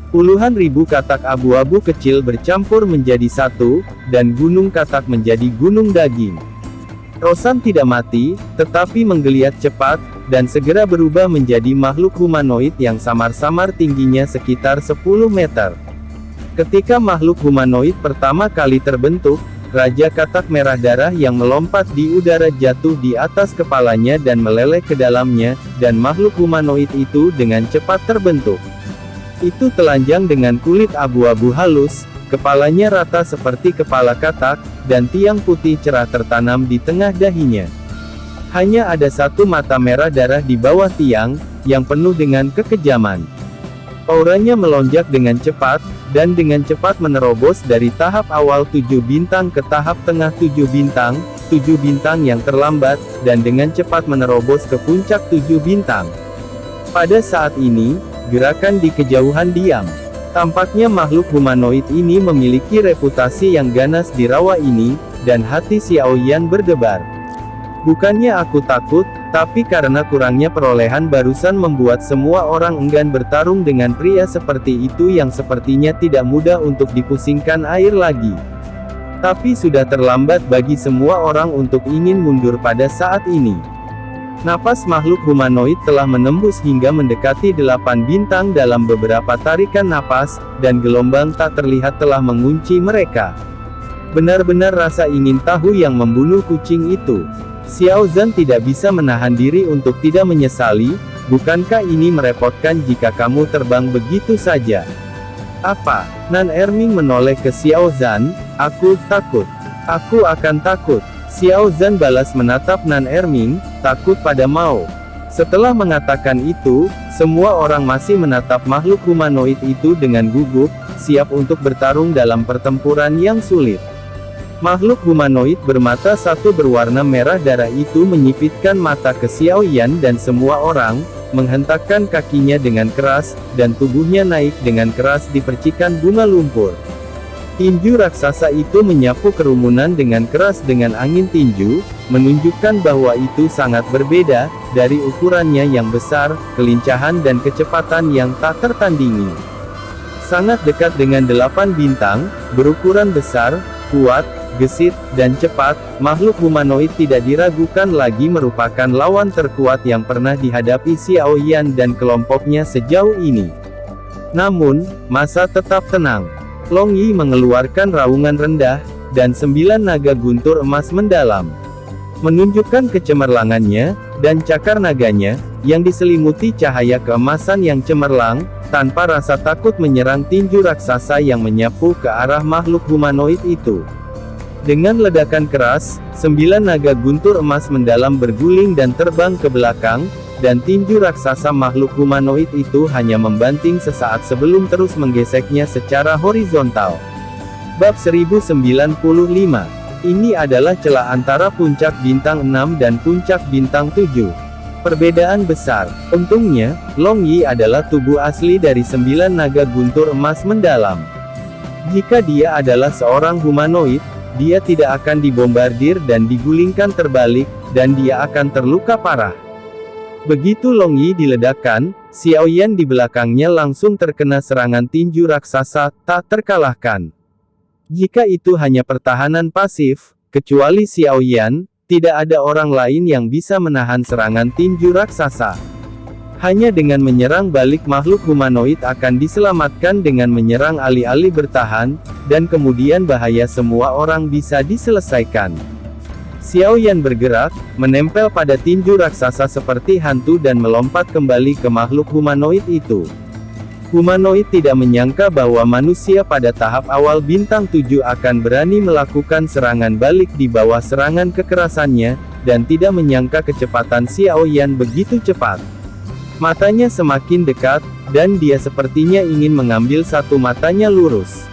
Puluhan ribu katak abu-abu kecil bercampur menjadi satu, dan gunung katak menjadi gunung daging. Rosan tidak mati, tetapi menggeliat cepat, dan segera berubah menjadi makhluk humanoid yang samar-samar tingginya sekitar 10 meter. Ketika makhluk humanoid pertama kali terbentuk, Raja Katak Merah Darah yang melompat di udara jatuh di atas kepalanya dan meleleh ke dalamnya, dan makhluk humanoid itu dengan cepat terbentuk. Itu telanjang dengan kulit abu-abu halus, kepalanya rata seperti kepala katak, dan tiang putih cerah tertanam di tengah dahinya. Hanya ada satu mata merah darah di bawah tiang, yang penuh dengan kekejaman. Auranya melonjak dengan cepat, dan dengan cepat menerobos dari tahap awal 7 bintang ke tahap tengah 7 bintang yang terlambat, dan dengan cepat menerobos ke puncak 7 bintang. Pada saat ini, gerakan di kejauhan diam. Tampaknya makhluk humanoid ini memiliki reputasi yang ganas di rawa ini, dan hati Xiao Yan berdebar. Bukannya aku takut, tapi karena kurangnya perolehan barusan membuat semua orang enggan bertarung dengan pria seperti itu yang sepertinya tidak mudah untuk dipusingkan air lagi. Tapi sudah terlambat bagi semua orang untuk ingin mundur pada saat ini. Napas makhluk humanoid telah menembus hingga mendekati 8 bintang dalam beberapa tarikan napas, dan gelombang tak terlihat telah mengunci mereka. Benar-benar rasa ingin tahu yang membunuh kucing itu. Xiao Zhan tidak bisa menahan diri untuk tidak menyesali, bukankah ini merepotkan jika kamu terbang begitu saja? Apa? Nan Erming menoleh ke Xiao Zhan, aku takut. Aku akan takut. Xiao Zhan balas menatap Nan Erming, takut pada Mao. Setelah mengatakan itu, semua orang masih menatap makhluk humanoid itu dengan gugup, siap untuk bertarung dalam pertempuran yang sulit. Makhluk humanoid bermata satu berwarna merah darah itu menyipitkan mata ke Xiao Yan dan semua orang, menghentakkan kakinya dengan keras, dan tubuhnya naik dengan keras di percikan bunga lumpur. Tinju raksasa itu menyapu kerumunan dengan keras dengan angin tinju, menunjukkan bahwa itu sangat berbeda, dari ukurannya yang besar, kelincahan dan kecepatan yang tak tertandingi. Sangat dekat dengan 8 bintang, berukuran besar, kuat, gesit, dan cepat, makhluk humanoid tidak diragukan lagi merupakan lawan terkuat yang pernah dihadapi Xiao Yan dan kelompoknya sejauh ini. Namun, masa tetap tenang. Long Yi mengeluarkan raungan rendah, dan 9 naga guntur emas mendalam. Menunjukkan kecemerlangannya, dan cakar naganya, yang diselimuti cahaya keemasan yang cemerlang, tanpa rasa takut menyerang tinju raksasa yang menyapu ke arah makhluk humanoid itu. Dengan ledakan keras, 9 naga guntur emas mendalam berguling dan terbang ke belakang, dan tinju raksasa makhluk humanoid itu hanya membanting sesaat sebelum terus menggeseknya secara horizontal. Bab 1095. Ini adalah celah antara puncak bintang 6 dan puncak bintang 7. Perbedaan besar. Untungnya, Long Yi adalah tubuh asli dari 9 naga guntur emas mendalam. Jika dia adalah seorang humanoid, dia tidak akan dibombardir dan digulingkan terbalik, dan dia akan terluka parah. Begitu Long Yi diledakkan, Xiao Yan di belakangnya langsung terkena serangan tinju raksasa, tak terkalahkan. Jika itu hanya pertahanan pasif, kecuali Xiao Yan, tidak ada orang lain yang bisa menahan serangan tinju raksasa. Hanya dengan menyerang balik makhluk humanoid akan diselamatkan dengan menyerang alih-alih bertahan, dan kemudian bahaya semua orang bisa diselesaikan. Xiao Yan bergerak, menempel pada tinju raksasa seperti hantu dan melompat kembali ke makhluk humanoid itu. Humanoid tidak menyangka bahwa manusia pada tahap awal bintang 7 akan berani melakukan serangan balik di bawah serangan kekerasannya, dan tidak menyangka kecepatan Xiao Yan begitu cepat. Matanya semakin dekat, dan dia sepertinya ingin mengambil satu matanya lurus.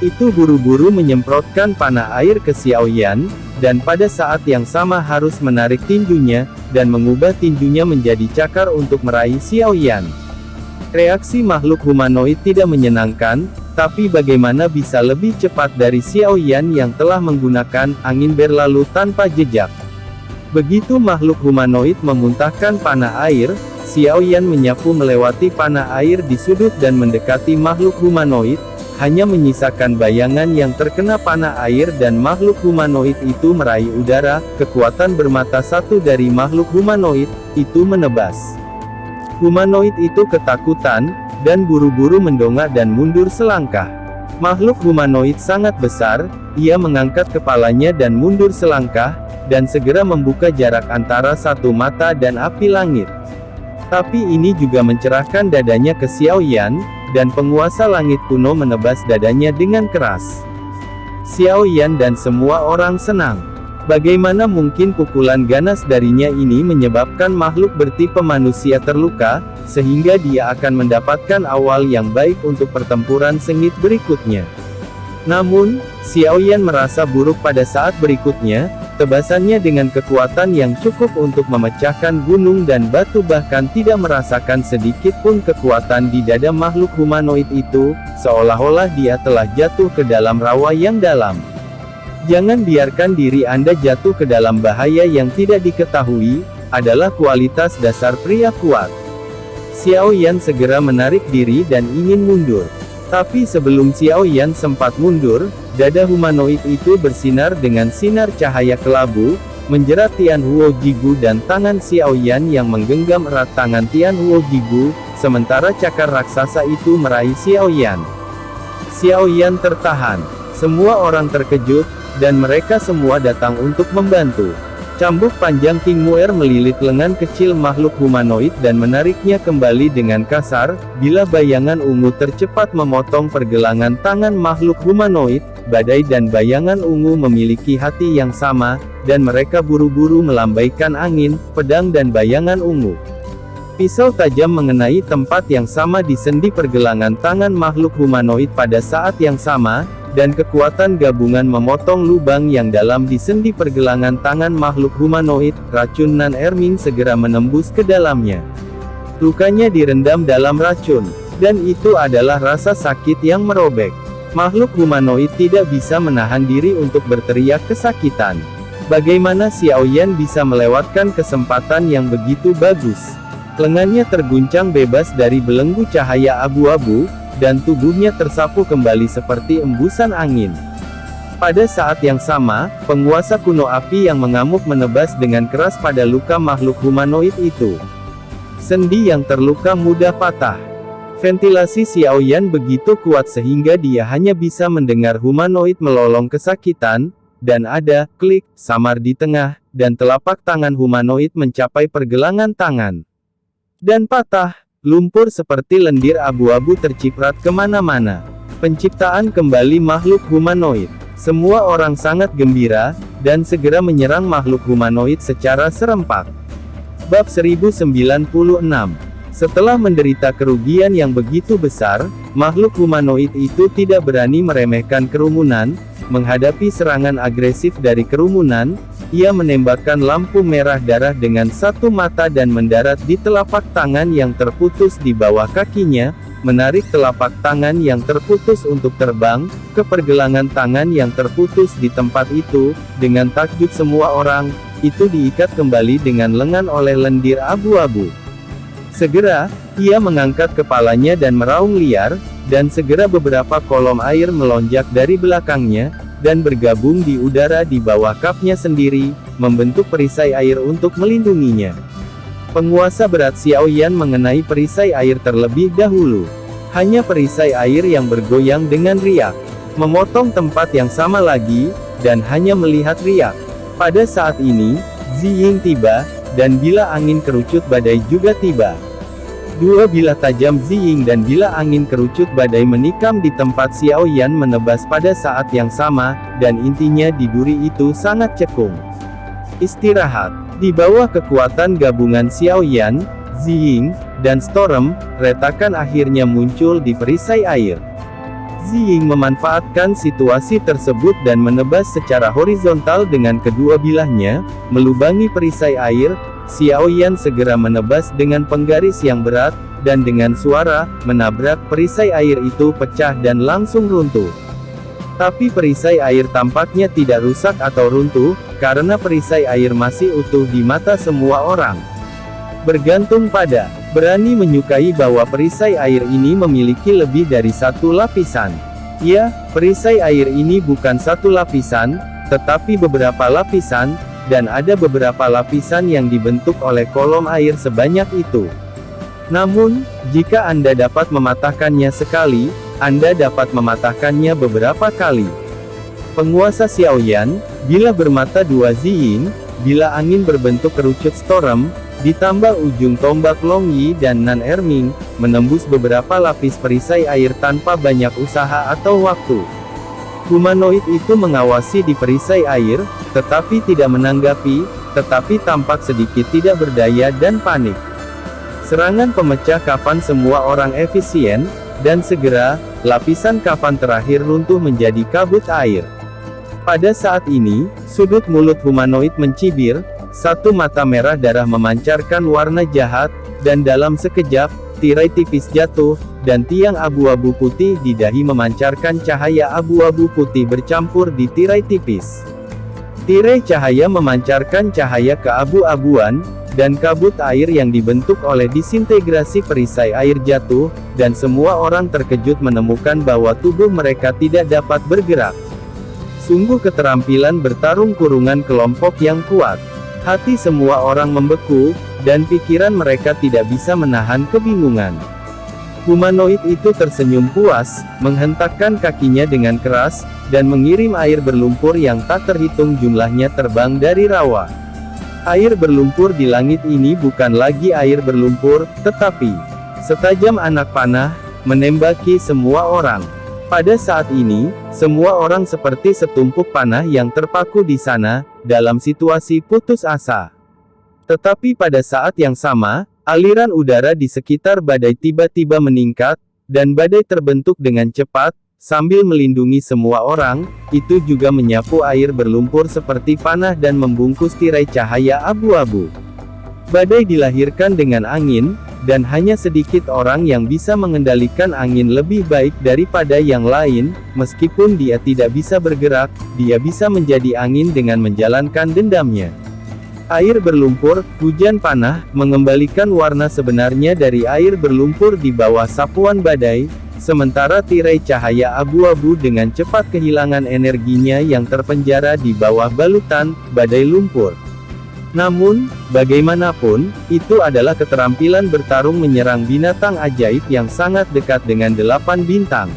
Itu buru-buru menyemprotkan panah air ke Xiao Yan, dan pada saat yang sama harus menarik tinjunya, dan mengubah tinjunya menjadi cakar untuk meraih Xiao Yan. Reaksi makhluk humanoid tidak menyenangkan, tapi bagaimana bisa lebih cepat dari Xiao Yan yang telah menggunakan angin berlalu tanpa jejak. Begitu makhluk humanoid memuntahkan panah air, Xiao Yan menyapu melewati panah air di sudut dan mendekati makhluk humanoid, hanya menyisakan bayangan yang terkena panah air dan makhluk humanoid itu meraih udara. Kekuatan bermata satu dari makhluk humanoid itu menebas. Humanoid itu ketakutan, dan buru-buru mendongak dan mundur selangkah. Makhluk humanoid sangat besar, ia mengangkat kepalanya dan mundur selangkah, dan segera membuka jarak antara satu mata dan api langit. Tapi ini juga mencerahkan dadanya ke Xiao Yan, dan penguasa langit kuno menebas dadanya dengan keras. Xiao Yan dan semua orang senang. Bagaimana mungkin pukulan ganas darinya ini menyebabkan makhluk bertipe manusia terluka, sehingga dia akan mendapatkan awal yang baik untuk pertempuran sengit berikutnya. Namun, Xiao Yan merasa buruk pada saat berikutnya, tebasannya dengan kekuatan yang cukup untuk memecahkan gunung dan batu bahkan tidak merasakan sedikit pun kekuatan di dada makhluk humanoid itu, seolah-olah dia telah jatuh ke dalam rawa yang dalam. Jangan biarkan diri Anda jatuh ke dalam bahaya yang tidak diketahui, adalah kualitas dasar pria kuat. Xiao Yan segera menarik diri dan ingin mundur. Tapi sebelum Xiao Yan sempat mundur, dada humanoid itu bersinar dengan sinar cahaya kelabu, menjerat Tian Huo Jigu dan tangan Xiao Yan yang menggenggam erat tangan Tian Huo Jigu, sementara cakar raksasa itu meraih Xiao Yan. Xiao Yan tertahan. Semua orang terkejut, dan mereka semua datang untuk membantu. Cambuk panjang King Muer melilit lengan kecil makhluk humanoid dan menariknya kembali dengan kasar. Bila bayangan ungu tercepat memotong pergelangan tangan makhluk humanoid, badai dan bayangan ungu memiliki hati yang sama, dan mereka buru-buru melambaikan angin, pedang dan bayangan ungu. Pisau tajam mengenai tempat yang sama di sendi pergelangan tangan makhluk humanoid pada saat yang sama, dan kekuatan gabungan memotong lubang yang dalam di sendi pergelangan tangan makhluk humanoid. Racun Nan Erming segera menembus ke dalamnya. Lukanya direndam dalam racun, dan itu adalah rasa sakit yang merobek. Makhluk humanoid tidak bisa menahan diri untuk berteriak kesakitan. Bagaimana Xiao Yan bisa melewatkan kesempatan yang begitu bagus? Lengannya terguncang bebas dari belenggu cahaya abu-abu, dan tubuhnya tersapu kembali seperti embusan angin. Pada saat yang sama, penguasa kuno api yang mengamuk menebas dengan keras pada luka makhluk humanoid itu. Sendi yang terluka mudah patah. Ventilasi Xiaoyan begitu kuat sehingga dia hanya bisa mendengar humanoid melolong kesakitan, dan ada klik samar di tengah, dan telapak tangan humanoid mencapai pergelangan tangan. Dan patah, lumpur seperti lendir abu-abu terciprat kemana-mana. Penciptaan kembali makhluk humanoid. Semua orang sangat gembira, dan segera menyerang makhluk humanoid secara serempak. Bab 1096. Setelah menderita kerugian yang begitu besar, makhluk humanoid itu tidak berani meremehkan kerumunan. Menghadapi serangan agresif dari kerumunan, ia menembakkan lampu merah darah dengan satu mata dan mendarat di telapak tangan yang terputus di bawah kakinya, menarik telapak tangan yang terputus untuk terbang ke pergelangan tangan yang terputus di tempat itu. Dengan takjub semua orang, itu diikat kembali dengan lengan oleh lendir abu-abu. Segera, ia mengangkat kepalanya dan meraung liar, dan segera beberapa kolom air melonjak dari belakangnya, dan bergabung di udara di bawah kapnya sendiri, membentuk perisai air untuk melindunginya. Penguasa berat Xiaoyan mengenai perisai air terlebih dahulu. Hanya perisai air yang bergoyang dengan riak. Memotong tempat yang sama lagi, dan hanya melihat riak. Pada saat ini, Ziying tiba, dan bila angin kerucut badai juga tiba. Dua bilah tajam Ziying dan bila angin kerucut badai menikam di tempat Xiaoyan menebas pada saat yang sama, dan intinya di duri itu sangat cekung. Istirahat. Di bawah kekuatan gabungan Xiaoyan, Ziying, dan Storm, retakan akhirnya muncul di perisai air. Ziying memanfaatkan situasi tersebut dan menebas secara horizontal dengan kedua bilahnya, melubangi perisai air. Xiaoyan segera menebas dengan penggaris yang berat, dan dengan suara menabrak perisai air itu pecah dan langsung runtuh. Tapi perisai air tampaknya tidak rusak atau runtuh, karena perisai air masih utuh di mata semua orang. Bergantung pada, berani menyukai bahwa perisai air ini memiliki lebih dari satu lapisan. Ya, perisai air ini bukan satu lapisan, tetapi beberapa lapisan, dan ada beberapa lapisan yang dibentuk oleh kolom air sebanyak itu. Namun, jika Anda dapat mematahkannya sekali, Anda dapat mematahkannya beberapa kali. Penguasa Xiaoyan, bila bermata dua Ziying, bila angin berbentuk kerucut Storm, ditambah ujung tombak Long Yi dan Nan Erming, menembus beberapa lapis perisai air tanpa banyak usaha atau waktu. Humanoid itu mengawasi di perisai air, tetapi tidak menanggapi, tetapi tampak sedikit tidak berdaya dan panik. Serangan pemecah kafan semua orang efisien, dan segera, lapisan kafan terakhir runtuh menjadi kabut air. Pada saat ini, sudut mulut humanoid mencibir, satu mata merah darah memancarkan warna jahat, dan dalam sekejap, tirai tipis jatuh, dan tiang abu-abu putih di dahi memancarkan cahaya abu-abu putih bercampur di tirai tipis. Tirai cahaya memancarkan cahaya keabu-abuan, dan kabut air yang dibentuk oleh disintegrasi perisai air jatuh, dan semua orang terkejut menemukan bahwa tubuh mereka tidak dapat bergerak. Sungguh keterampilan bertarung kurungan kelompok yang kuat. Hati semua orang membeku, dan pikiran mereka tidak bisa menahan kebingungan. Humanoid itu tersenyum puas, menghentakkan kakinya dengan keras, dan mengirim air berlumpur yang tak terhitung jumlahnya terbang dari rawa. Air berlumpur di langit ini bukan lagi air berlumpur, tetapi setajam anak panah, menembaki semua orang. Pada saat ini, semua orang seperti setumpuk panah yang terpaku di sana, dalam situasi putus asa. Tetapi pada saat yang sama, aliran udara di sekitar badai tiba-tiba meningkat, dan badai terbentuk dengan cepat, sambil melindungi semua orang, itu juga menyapu air berlumpur seperti panah dan membungkus tirai cahaya abu-abu. Badai dilahirkan dengan angin, dan hanya sedikit orang yang bisa mengendalikan angin lebih baik daripada yang lain. Meskipun dia tidak bisa bergerak, dia bisa menjadi angin dengan menjalankan dendamnya. Air berlumpur, hujan panah, mengembalikan warna sebenarnya dari air berlumpur di bawah sapuan badai, sementara tirai cahaya abu-abu dengan cepat kehilangan energinya yang terpenjara di bawah balutan badai lumpur. Namun, bagaimanapun, itu adalah keterampilan bertarung menyerang binatang ajaib yang sangat dekat dengan 8 bintang.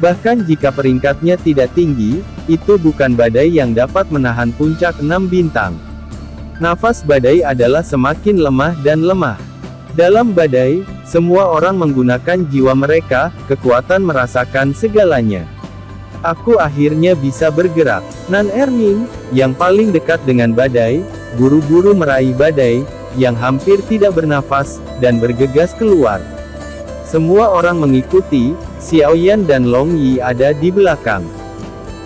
Bahkan jika peringkatnya tidak tinggi, itu bukan badai yang dapat menahan puncak 6 bintang. Nafas badai adalah semakin lemah dan lemah. Dalam badai, semua orang menggunakan jiwa mereka, kekuatan merasakan segalanya. Aku akhirnya bisa bergerak. Nan Erming, yang paling dekat dengan badai, buru-buru meraih badai, yang hampir tidak bernafas, dan bergegas keluar. Semua orang mengikuti, Xiaoyan dan Long Yi ada di belakang.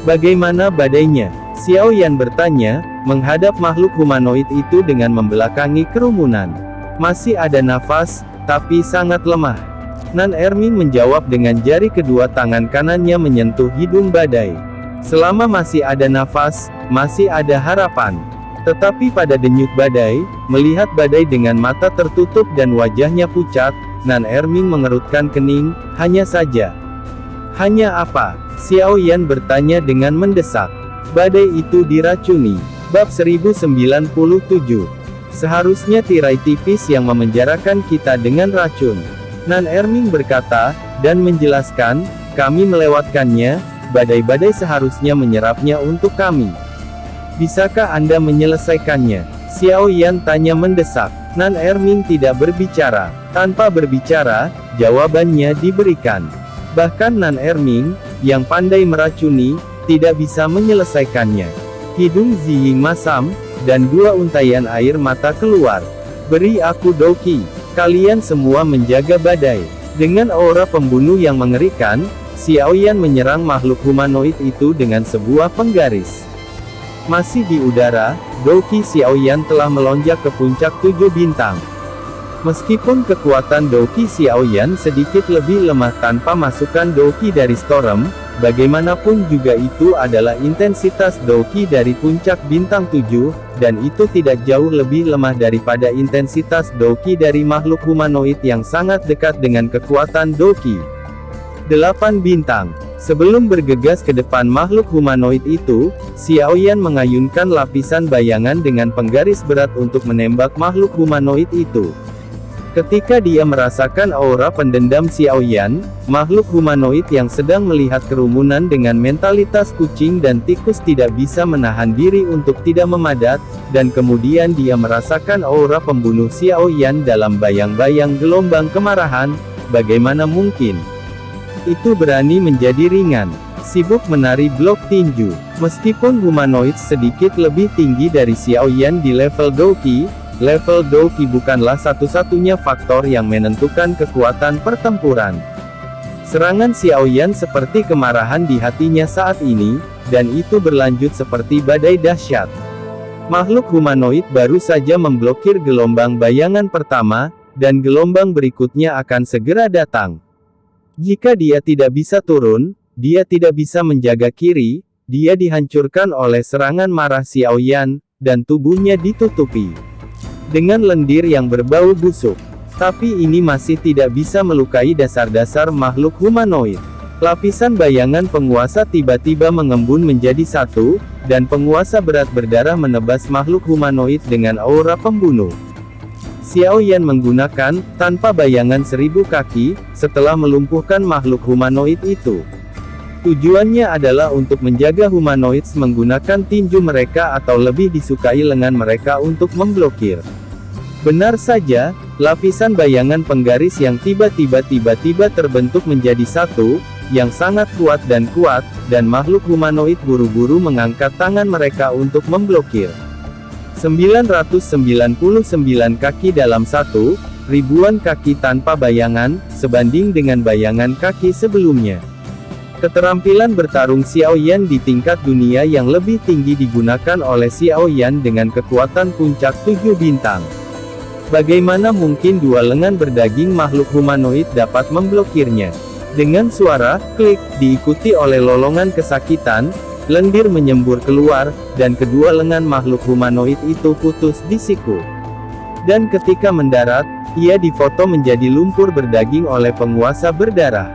Bagaimana badainya? Xiaoyan bertanya, menghadap makhluk humanoid itu dengan membelakangi kerumunan. Masih ada nafas, tapi sangat lemah. Nan Erming menjawab dengan jari kedua tangan kanannya menyentuh hidung badai. Selama masih ada nafas, masih ada harapan. Tetapi pada denyut badai, melihat badai dengan mata tertutup dan wajahnya pucat, Nan Erming mengerutkan kening. Hanya saja. Hanya apa? Xiaoyan bertanya dengan mendesak. Badai itu diracuni. Bab 1097. Seharusnya tirai tipis yang memenjarakan kita dengan racun. Nan Erming berkata, dan menjelaskan, kami melewatkannya, badai-badai seharusnya menyerapnya untuk kami. Bisakah Anda menyelesaikannya? Xiaoyan tanya mendesak. Nan Erming tidak berbicara. Tanpa berbicara, jawabannya diberikan. Bahkan Nan Erming, yang pandai meracuni, tidak bisa menyelesaikannya. Hidung Ziying masam, dan 2 untaian air mata keluar. Beri aku Doki. Kalian semua menjaga badai. Dengan aura pembunuh yang mengerikan, Xiaoyan menyerang makhluk humanoid itu dengan sebuah penggaris. Masih di udara, Doki Xiaoyan telah melonjak ke puncak 7 bintang. Meskipun kekuatan Doki Xiaoyan sedikit lebih lemah tanpa masukan Doki dari Storm, bagaimanapun juga itu adalah intensitas Doki dari puncak bintang 7, dan itu tidak jauh lebih lemah daripada intensitas Doki dari makhluk humanoid yang sangat dekat dengan kekuatan Doki. 8 bintang. Sebelum bergegas ke depan makhluk humanoid itu, Xiaoyan mengayunkan lapisan bayangan dengan penggaris berat untuk menembak makhluk humanoid itu. Ketika dia merasakan aura pendendam Xiaoyan, makhluk humanoid yang sedang melihat kerumunan dengan mentalitas kucing dan tikus tidak bisa menahan diri untuk tidak memadat, dan kemudian dia merasakan aura pembunuh Xiaoyan dalam bayang-bayang gelombang kemarahan. Bagaimana mungkin itu berani menjadi ringan? Sibuk menari blok tinju. Meskipun humanoid sedikit lebih tinggi dari Xiaoyan di level Doki, level Doki bukanlah satu-satunya faktor yang menentukan kekuatan pertempuran. Serangan Xiaoyan seperti kemarahan di hatinya saat ini, dan itu berlanjut seperti badai dahsyat. Makhluk humanoid baru saja memblokir gelombang bayangan pertama, dan gelombang berikutnya akan segera datang. Jika dia tidak bisa turun, dia tidak bisa menjaga kiri, dia dihancurkan oleh serangan marah Xiaoyan, dan tubuhnya ditutupi dengan lendir yang berbau busuk. Tapi ini masih tidak bisa melukai dasar-dasar makhluk humanoid. Lapisan bayangan penguasa tiba-tiba mengembun menjadi satu, dan penguasa berat berdarah menebas makhluk humanoid dengan aura pembunuh. Xiaoyan menggunakan, tanpa bayangan 1000 kaki, setelah melumpuhkan makhluk humanoid itu. Tujuannya adalah untuk menjaga humanoids menggunakan tinju mereka atau lebih disukai lengan mereka untuk memblokir. Benar saja, lapisan bayangan penggaris yang tiba-tiba terbentuk menjadi satu, yang sangat kuat, dan makhluk humanoid buru-buru mengangkat tangan mereka untuk memblokir. 999 kaki dalam satu, ribuan kaki tanpa bayangan, sebanding dengan bayangan kaki sebelumnya. Keterampilan bertarung Xiaoyan di tingkat dunia yang lebih tinggi digunakan oleh Xiaoyan dengan kekuatan puncak 7 bintang. Bagaimana mungkin 2 lengan berdaging makhluk humanoid dapat memblokirnya? Dengan suara klik, diikuti oleh lolongan kesakitan, lendir menyembur keluar, dan kedua lengan makhluk humanoid itu putus di siku. Dan ketika mendarat, ia difoto menjadi lumpur berdaging oleh penguasa berdarah.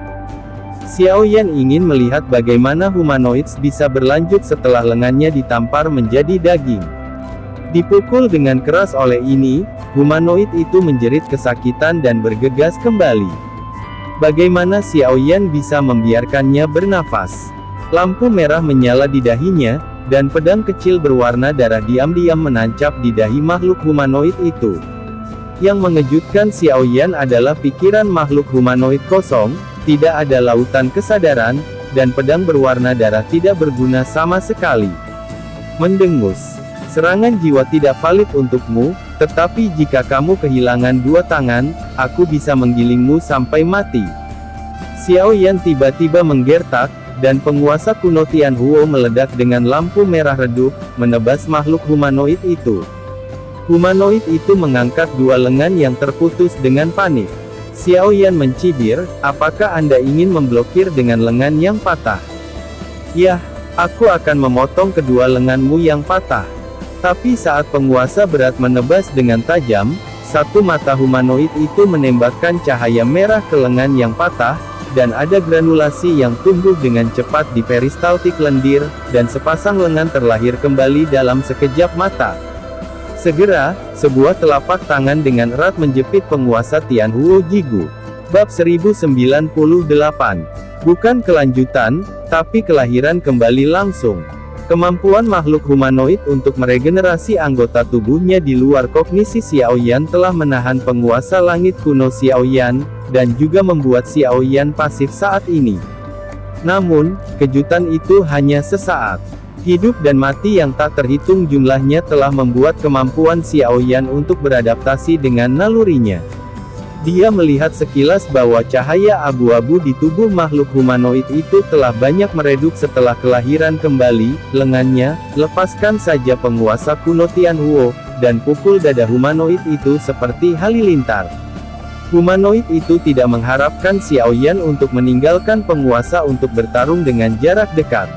Xiaoyan ingin melihat bagaimana humanoids bisa berlanjut setelah lengannya ditampar menjadi daging. Dipukul dengan keras oleh ini, humanoid itu menjerit kesakitan dan bergegas kembali. Bagaimana Xiao Yan bisa membiarkannya bernafas? Lampu merah menyala di dahinya, dan pedang kecil berwarna darah diam-diam menancap di dahi makhluk humanoid itu. Yang mengejutkan Xiao Yan adalah pikiran makhluk humanoid kosong, tidak ada lautan kesadaran, dan pedang berwarna darah tidak berguna sama sekali. Mendengus. Serangan jiwa tidak valid untukmu, tetapi jika kamu kehilangan dua tangan, aku bisa menggilingmu sampai mati. Xiao Yan tiba-tiba menggertak, dan penguasa kuno Tianhuo meledak dengan lampu merah redup, menebas makhluk humanoid itu. Humanoid itu mengangkat dua lengan yang terputus dengan panik. Xiao Yan mencibir, apakah Anda ingin memblokir dengan lengan yang patah? Yah, aku akan memotong kedua lenganmu yang patah. Tapi saat penguasa berat menebas dengan tajam, satu mata humanoid itu menembakkan cahaya merah ke lengan yang patah, dan ada granulasi yang tumbuh dengan cepat di peristaltik lendir, dan sepasang lengan terlahir kembali dalam sekejap mata. Segera, sebuah telapak tangan dengan erat menjepit penguasa Tianhuo Jigu. Bab 1098. Bukan kelanjutan, tapi kelahiran kembali langsung. Kemampuan makhluk humanoid untuk meregenerasi anggota tubuhnya di luar kognisi Xiao Yan telah menahan penguasa langit kuno Xiao Yan, dan juga membuat Xiao Yan pasif saat ini. Namun, kejutan itu hanya sesaat. Hidup dan mati yang tak terhitung jumlahnya telah membuat kemampuan Xiao Yan untuk beradaptasi dengan nalurinya. Dia melihat sekilas bahwa cahaya abu-abu di tubuh makhluk humanoid itu telah banyak meredup setelah kelahiran kembali. Lengannya, lepaskan saja penguasa kuno Tianhuo, dan pukul dada humanoid itu seperti halilintar. Humanoid itu tidak mengharapkan Xiao Yan untuk meninggalkan penguasa untuk bertarung dengan jarak dekat.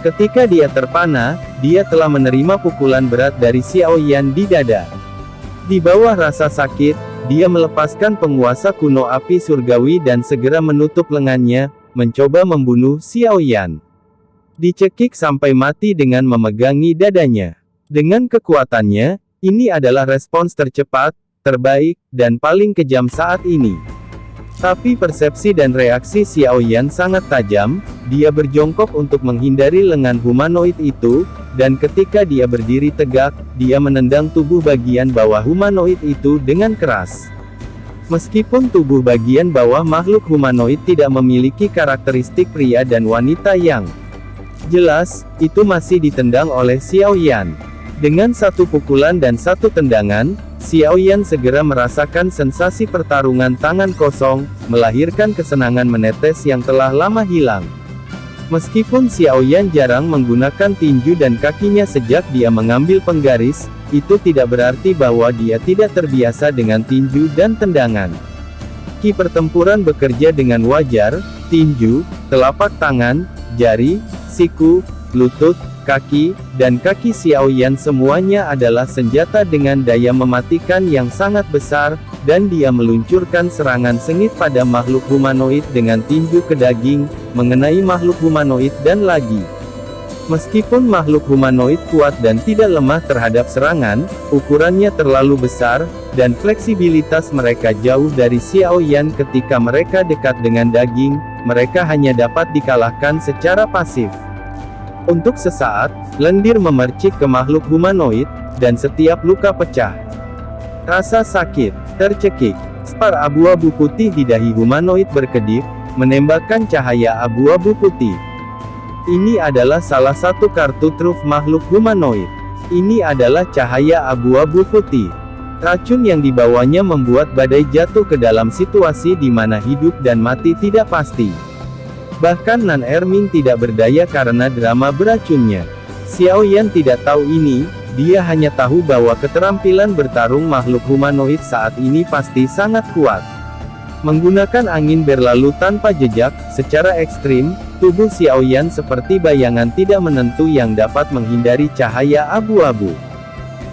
Ketika dia terpana, dia telah menerima pukulan berat dari Xiao Yan di dada. Di bawah rasa sakit, dia melepaskan penguasa kuno api surgawi dan segera menutup lengannya, mencoba membunuh Xiao Yan. Dicekik sampai mati dengan memegangi dadanya. Dengan kekuatannya, ini adalah respons tercepat, terbaik, dan paling kejam saat ini. Tapi persepsi dan reaksi Xiao Yan sangat tajam. Dia berjongkok untuk menghindari lengan humanoid itu, dan ketika dia berdiri tegak, dia menendang tubuh bagian bawah humanoid itu dengan keras. Meskipun tubuh bagian bawah makhluk humanoid tidak memiliki karakteristik pria dan wanita yang jelas, itu masih ditendang oleh Xiao Yan. Dengan satu pukulan dan satu tendangan, Xiao Yan segera merasakan sensasi pertarungan tangan kosong, melahirkan kesenangan menetes yang telah lama hilang. Meskipun Xiao Yan jarang menggunakan tinju dan kakinya sejak dia mengambil penggaris, itu tidak berarti bahwa dia tidak terbiasa dengan tinju dan tendangan. Ki pertempuran bekerja dengan wajar, tinju, telapak tangan, jari, siku, lutut, kaki, dan kaki Xiao Yan semuanya adalah senjata dengan daya mematikan yang sangat besar, dan dia meluncurkan serangan sengit pada makhluk humanoid dengan tinju ke daging, mengenai makhluk humanoid dan lagi. Meskipun makhluk humanoid kuat dan tidak lemah terhadap serangan, ukurannya terlalu besar, dan fleksibilitas mereka jauh dari Xiao Yan ketika mereka dekat dengan daging, mereka hanya dapat dikalahkan secara pasif. Untuk sesaat, lendir memercik ke makhluk humanoid, dan setiap luka pecah. Rasa sakit, tercekik, spar abu-abu putih di dahi humanoid berkedip, menembakkan cahaya abu-abu putih. Ini adalah salah satu kartu truf makhluk humanoid. Ini adalah cahaya abu-abu putih. Racun yang dibawanya membuat badai jatuh ke dalam situasi di mana hidup dan mati tidak pasti. Bahkan Nan Erming tidak berdaya karena drama beracunnya. Xiao Yan tidak tahu ini, dia hanya tahu bahwa keterampilan bertarung makhluk humanoid saat ini pasti sangat kuat. Menggunakan angin berlalu tanpa jejak, secara ekstrim, tubuh Xiao Yan seperti bayangan tidak menentu yang dapat menghindari cahaya abu-abu.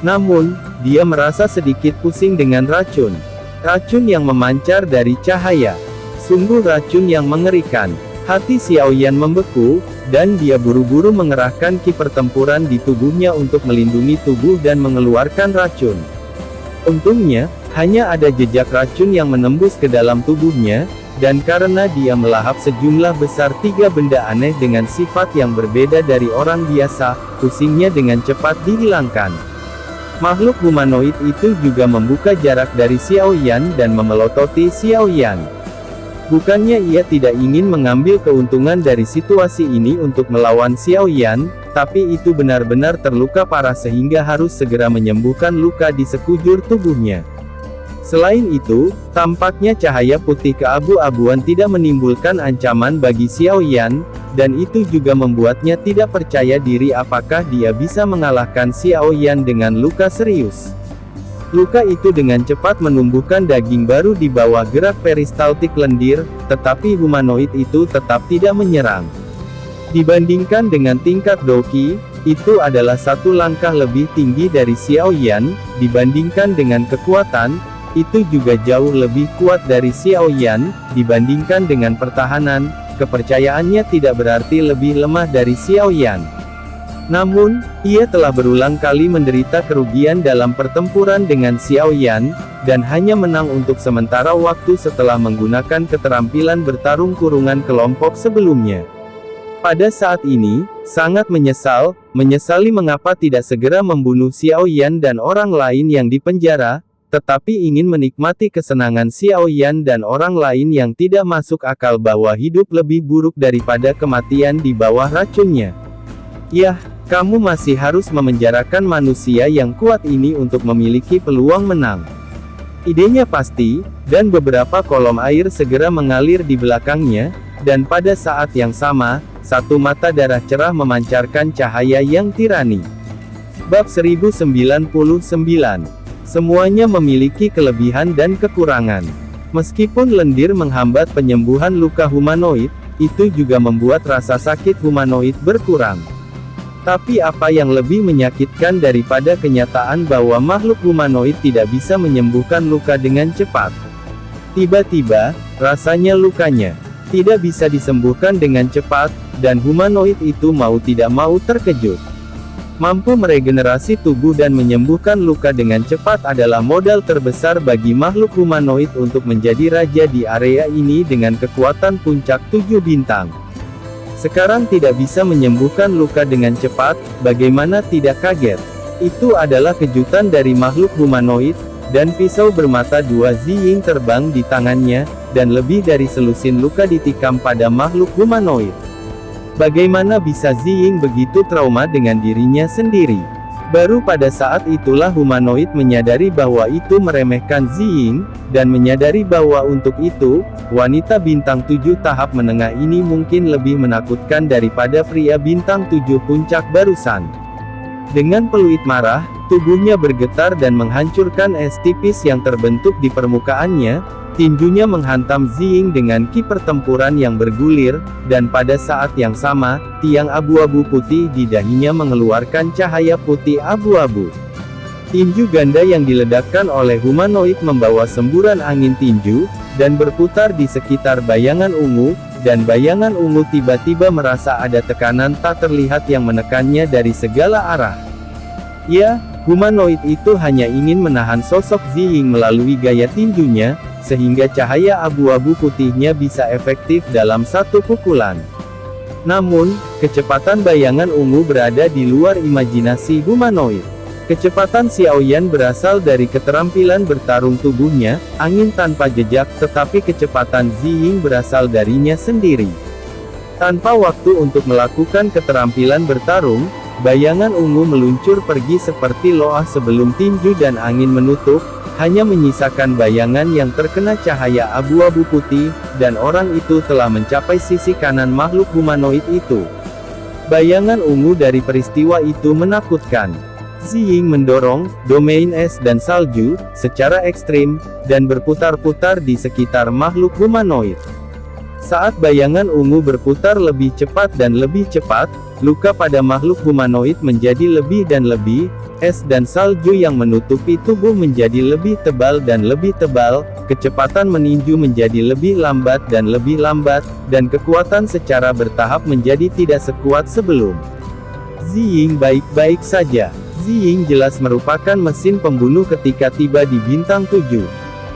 Namun, dia merasa sedikit pusing dengan racun. Racun yang memancar dari cahaya. Sungguh racun yang mengerikan. Hati Xiaoyan membeku, dan dia buru-buru mengerahkan ki pertempuran di tubuhnya untuk melindungi tubuh dan mengeluarkan racun. Untungnya, hanya ada jejak racun yang menembus ke dalam tubuhnya, dan karena dia melahap sejumlah besar 3 benda aneh dengan sifat yang berbeda dari orang biasa, pusingnya dengan cepat dihilangkan. Makhluk humanoid itu juga membuka jarak dari Xiaoyan dan memelototi Xiaoyan. Bukannya ia tidak ingin mengambil keuntungan dari situasi ini untuk melawan Xiaoyan, tapi itu benar-benar terluka parah sehingga harus segera menyembuhkan luka di sekujur tubuhnya. Selain itu, tampaknya cahaya putih keabu-abuan tidak menimbulkan ancaman bagi Xiaoyan, dan itu juga membuatnya tidak percaya diri apakah dia bisa mengalahkan Xiaoyan dengan luka serius. Luka itu dengan cepat menumbuhkan daging baru di bawah gerak peristaltik lendir, tetapi humanoid itu tetap tidak menyerang. Dibandingkan dengan tingkat Doqi, itu adalah satu langkah lebih tinggi dari Xiaoyan. Dibandingkan dengan kekuatan, itu juga jauh lebih kuat dari Xiaoyan. Dibandingkan dengan pertahanan, kepercayaannya tidak berarti lebih lemah dari Xiaoyan. Namun, ia telah berulang kali menderita kerugian dalam pertempuran dengan Xiaoyan, dan hanya menang untuk sementara waktu setelah menggunakan keterampilan bertarung kurungan kelompok sebelumnya. Pada saat ini, sangat menyesali mengapa tidak segera membunuh Xiaoyan dan orang lain yang dipenjara, tetapi ingin menikmati kesenangan Xiaoyan dan orang lain yang tidak masuk akal bahwa hidup lebih buruk daripada kematian di bawah racunnya. Yah, kamu masih harus memenjarakan manusia yang kuat ini untuk memiliki peluang menang. Idenya pasti, dan beberapa kolom air segera mengalir di belakangnya, dan pada saat yang sama, satu mata darah cerah memancarkan cahaya yang tirani. Bab 1099. Semuanya memiliki kelebihan dan kekurangan. Meskipun lendir menghambat penyembuhan luka humanoid, itu juga membuat rasa sakit humanoid berkurang. Tapi apa yang lebih menyakitkan daripada kenyataan bahwa makhluk humanoid tidak bisa menyembuhkan luka dengan cepat? Tiba-tiba, rasanya lukanya tidak bisa disembuhkan dengan cepat, dan humanoid itu mau tidak mau terkejut. Mampu meregenerasi tubuh dan menyembuhkan luka dengan cepat adalah modal terbesar bagi makhluk humanoid untuk menjadi raja di area ini dengan kekuatan puncak 7 bintang. Sekarang tidak bisa menyembuhkan luka dengan cepat, bagaimana tidak kaget? Itu adalah kejutan dari makhluk humanoid, dan pisau bermata 2 Ziying terbang di tangannya, dan lebih dari selusin luka ditikam pada makhluk humanoid. Bagaimana bisa Ziying begitu trauma dengan dirinya sendiri? Baru pada saat itulah humanoid menyadari bahwa itu meremehkan Ziying, dan menyadari bahwa untuk itu, wanita bintang 7 tahap menengah ini mungkin lebih menakutkan daripada pria bintang 7 puncak barusan. Dengan peluit marah, tubuhnya bergetar dan menghancurkan es tipis yang terbentuk di permukaannya. Tinjunya menghantam Ziying dengan ki pertempuran yang bergulir, dan pada saat yang sama, tiang abu-abu putih di dahinya mengeluarkan cahaya putih abu-abu. Tinju ganda yang diledakkan oleh humanoid membawa semburan angin tinju, dan berputar di sekitar bayangan ungu, dan bayangan ungu tiba-tiba merasa ada tekanan tak terlihat yang menekannya dari segala arah. Ya, humanoid itu hanya ingin menahan sosok Ziying melalui gaya tinjunya, sehingga cahaya abu-abu putihnya bisa efektif dalam satu pukulan. Namun, kecepatan bayangan ungu berada di luar imajinasi humanoid. Kecepatan Xiaoyan berasal dari keterampilan bertarung tubuhnya, angin tanpa jejak, tetapi kecepatan Ziying berasal darinya sendiri. Tanpa waktu untuk melakukan keterampilan bertarung, bayangan ungu meluncur pergi seperti loah sebelum tinju dan angin menutup, hanya menyisakan bayangan yang terkena cahaya abu-abu putih, dan orang itu telah mencapai sisi kanan makhluk humanoid itu. Bayangan ungu dari peristiwa itu menakutkan. Ziying mendorong domain es dan salju secara ekstrim, dan berputar-putar di sekitar makhluk humanoid. Saat bayangan ungu berputar lebih cepat dan lebih cepat, luka pada makhluk humanoid menjadi lebih dan lebih Es dan salju yang menutupi tubuh menjadi lebih tebal dan lebih tebal, kecepatan meninju menjadi lebih lambat, dan kekuatan secara bertahap menjadi tidak sekuat sebelum. Ziying baik-baik saja. Ziying jelas merupakan mesin pembunuh ketika tiba di bintang 7.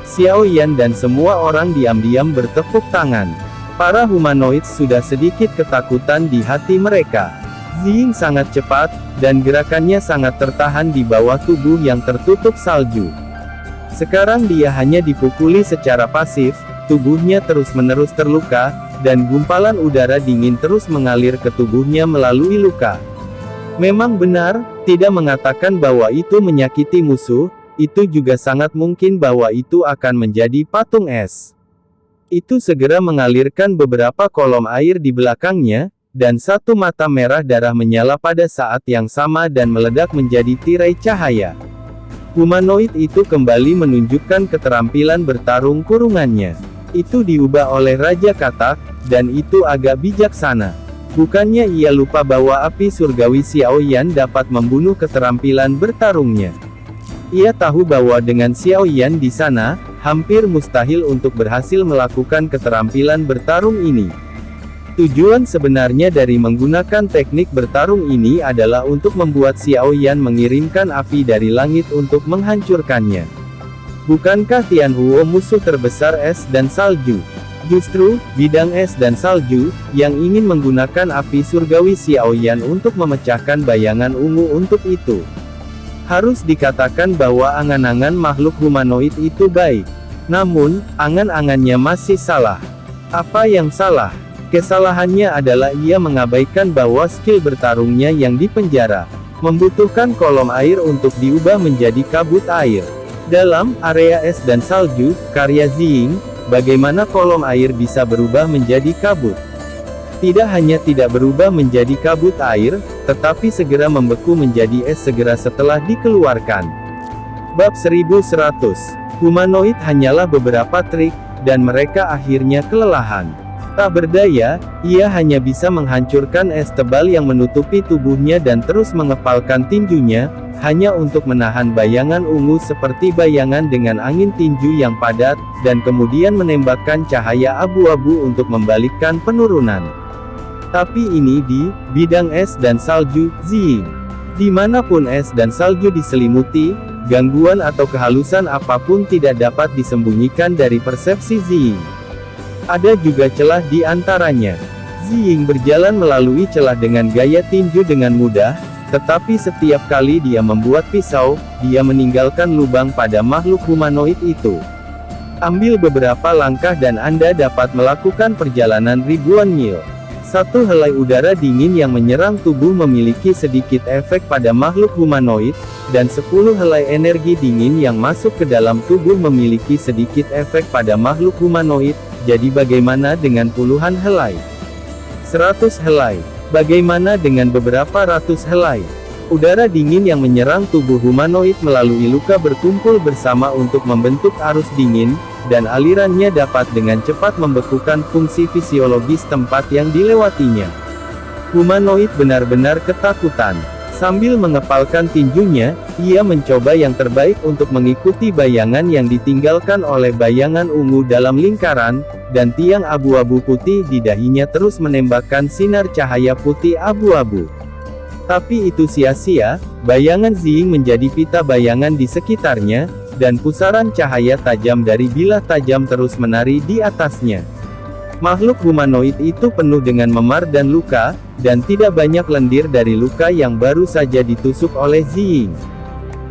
Xiao Yan dan semua orang diam-diam bertepuk tangan. Para humanoid sudah sedikit ketakutan di hati mereka. Ziying sangat cepat, dan gerakannya sangat tertahan di bawah tubuh yang tertutup salju. Sekarang dia hanya dipukuli secara pasif, tubuhnya terus-menerus terluka, dan gumpalan udara dingin terus mengalir ke tubuhnya melalui luka. Memang benar, tidak mengatakan bahwa itu menyakiti musuh, itu juga sangat mungkin bahwa itu akan menjadi patung es. Itu segera mengalirkan beberapa kolom air di belakangnya, dan satu mata merah darah menyala pada saat yang sama dan meledak menjadi tirai cahaya. Humanoid itu kembali menunjukkan keterampilan bertarung kurungannya. Itu diubah oleh Raja Katak, dan itu agak bijaksana. Bukannya ia lupa bahwa api surgawi Xiao Yan dapat membunuh keterampilan bertarungnya. Ia tahu bahwa dengan Xiao Yan di sana, hampir mustahil untuk berhasil melakukan keterampilan bertarung ini. Tujuan sebenarnya dari menggunakan teknik bertarung ini adalah untuk membuat Xiao Yan mengirimkan api dari langit untuk menghancurkannya. Bukankah Tianhuo musuh terbesar es dan salju? Justru, bidang es dan salju, yang ingin menggunakan api surgawi Xiao Yan untuk memecahkan bayangan ungu untuk itu. Harus dikatakan bahwa angan-angan makhluk humanoid itu baik. Namun, angan-angannya masih salah. Apa yang salah? Kesalahannya adalah ia mengabaikan bahwa skill bertarungnya yang dipenjara, membutuhkan kolom air untuk diubah menjadi kabut air. Dalam area es dan salju, karya Ziying, bagaimana kolom air bisa berubah menjadi kabut? Tidak hanya tidak berubah menjadi kabut air, tetapi segera membeku menjadi es segera setelah dikeluarkan. Bab 1100. Humanoid hanyalah beberapa trik, dan mereka akhirnya kelelahan. Tak berdaya, ia hanya bisa menghancurkan es tebal yang menutupi tubuhnya dan terus mengepalkan tinjunya, hanya untuk menahan bayangan ungu seperti bayangan dengan angin tinju yang padat, dan kemudian menembakkan cahaya abu-abu untuk membalikkan penurunan. Tapi ini di bidang es dan salju, Ziying. Dimanapun es dan salju diselimuti, gangguan atau kehalusan apapun tidak dapat disembunyikan dari persepsi Ziying. Ada juga celah di antaranya. Ziying berjalan melalui celah dengan gaya tinju dengan mudah, tetapi setiap kali dia membuat pisau, dia meninggalkan lubang pada makhluk humanoid itu. Ambil beberapa langkah dan Anda dapat melakukan perjalanan ribuan mil. Satu helai udara dingin yang menyerang tubuh memiliki sedikit efek pada makhluk humanoid, dan 10 helai energi dingin yang masuk ke dalam tubuh memiliki sedikit efek pada makhluk humanoid. Jadi bagaimana dengan puluhan helai? 100 helai. Bagaimana dengan beberapa ratus helai? Udara dingin yang menyerang tubuh humanoid melalui luka berkumpul bersama untuk membentuk arus dingin, dan alirannya dapat dengan cepat membekukan fungsi fisiologis tempat yang dilewatinya. Humanoid benar-benar ketakutan. Sambil mengepalkan tinjunya, ia mencoba yang terbaik untuk mengikuti bayangan yang ditinggalkan oleh bayangan ungu dalam lingkaran, dan tiang abu-abu putih di dahinya terus menembakkan sinar cahaya putih abu-abu. Tapi itu sia-sia, bayangan Ziying menjadi pita bayangan di sekitarnya, dan pusaran cahaya tajam dari bilah tajam terus menari di atasnya. Makhluk humanoid itu penuh dengan memar dan luka, dan tidak banyak lendir dari luka yang baru saja ditusuk oleh Ziying.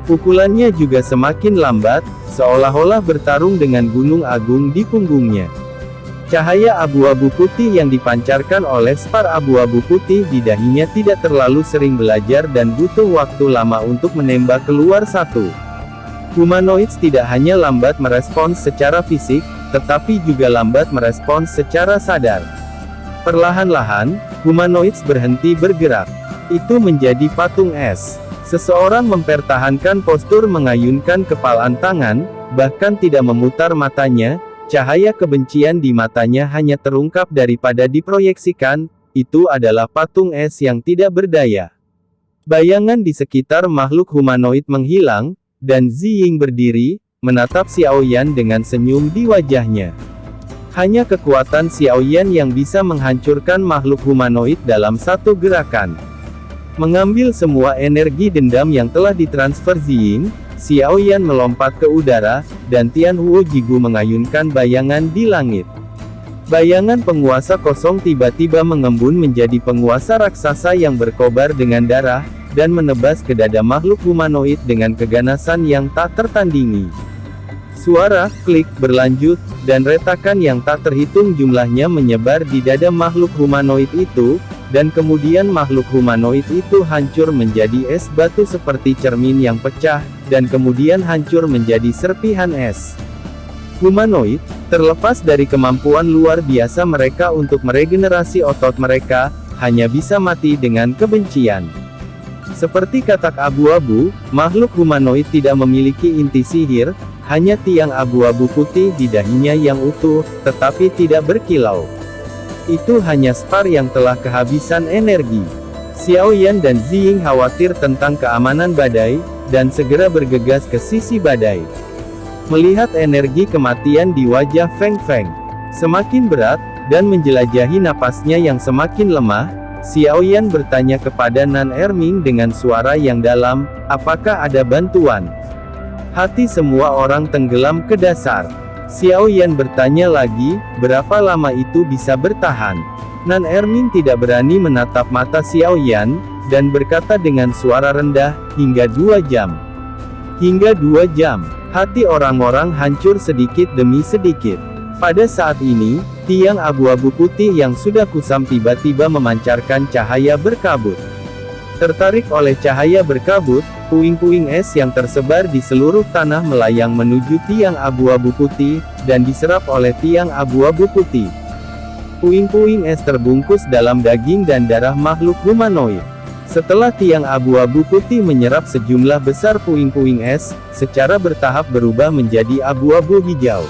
Pukulannya juga semakin lambat, seolah-olah bertarung dengan gunung agung di punggungnya. Cahaya abu-abu putih yang dipancarkan oleh spar abu-abu putih di dahinya tidak terlalu sering belajar dan butuh waktu lama untuk menembak keluar satu. Humanoids tidak hanya lambat merespons secara fisik, tetapi juga lambat merespons secara sadar. Perlahan-lahan, humanoids berhenti bergerak. Itu menjadi patung es. Seseorang mempertahankan postur mengayunkan kepalan tangan, bahkan tidak memutar matanya. Cahaya kebencian di matanya hanya terungkap daripada diproyeksikan. Itu adalah patung es yang tidak berdaya. Bayangan di sekitar makhluk humanoid menghilang, dan Ziying berdiri, menatap Xiaoyan dengan senyum di wajahnya. Hanya kekuatan Xiaoyan yang bisa menghancurkan makhluk humanoid dalam satu gerakan. Mengambil semua energi dendam yang telah ditransfer Ziying, Xiaoyan melompat ke udara, dan Tianhuo Jigu mengayunkan bayangan di langit. Bayangan penguasa kosong tiba-tiba mengembun menjadi penguasa raksasa yang berkobar dengan darah, dan menebas ke dada makhluk humanoid dengan keganasan yang tak tertandingi. Suara klik berlanjut, dan retakan yang tak terhitung jumlahnya menyebar di dada makhluk humanoid itu, dan kemudian makhluk humanoid itu hancur menjadi es batu seperti cermin yang pecah, dan kemudian hancur menjadi serpihan es. Humanoid, terlepas dari kemampuan luar biasa mereka untuk meregenerasi otot mereka, hanya bisa mati dengan kebencian. Seperti katak abu-abu, makhluk humanoid tidak memiliki inti sihir, hanya tiang abu-abu putih di dahinya yang utuh, tetapi tidak berkilau. Itu hanya spar yang telah kehabisan energi. Xiaoyan dan Ziying khawatir tentang keamanan badai, dan segera bergegas ke sisi badai. Melihat energi kematian di wajah Feng Feng semakin berat, dan menjelajahi napasnya yang semakin lemah, Xiaoyan bertanya kepada Nan Erming dengan suara yang dalam, apakah ada bantuan? Hati semua orang tenggelam ke dasar. Xiaoyan bertanya lagi, berapa lama itu bisa bertahan? Nan Erming tidak berani menatap mata Xiaoyan, dan berkata dengan suara rendah, hingga 2 jam. Hingga 2 jam. Hati orang-orang hancur sedikit demi sedikit. Pada saat ini, tiang abu-abu putih yang sudah kusam tiba-tiba memancarkan cahaya berkabut. Tertarik oleh cahaya berkabut, puing-puing es yang tersebar di seluruh tanah melayang menuju tiang abu-abu putih, dan diserap oleh tiang abu-abu putih. Puing-puing es terbungkus dalam daging dan darah makhluk humanoid. Setelah tiang abu-abu putih menyerap sejumlah besar puing-puing es, secara bertahap berubah menjadi abu-abu hijau.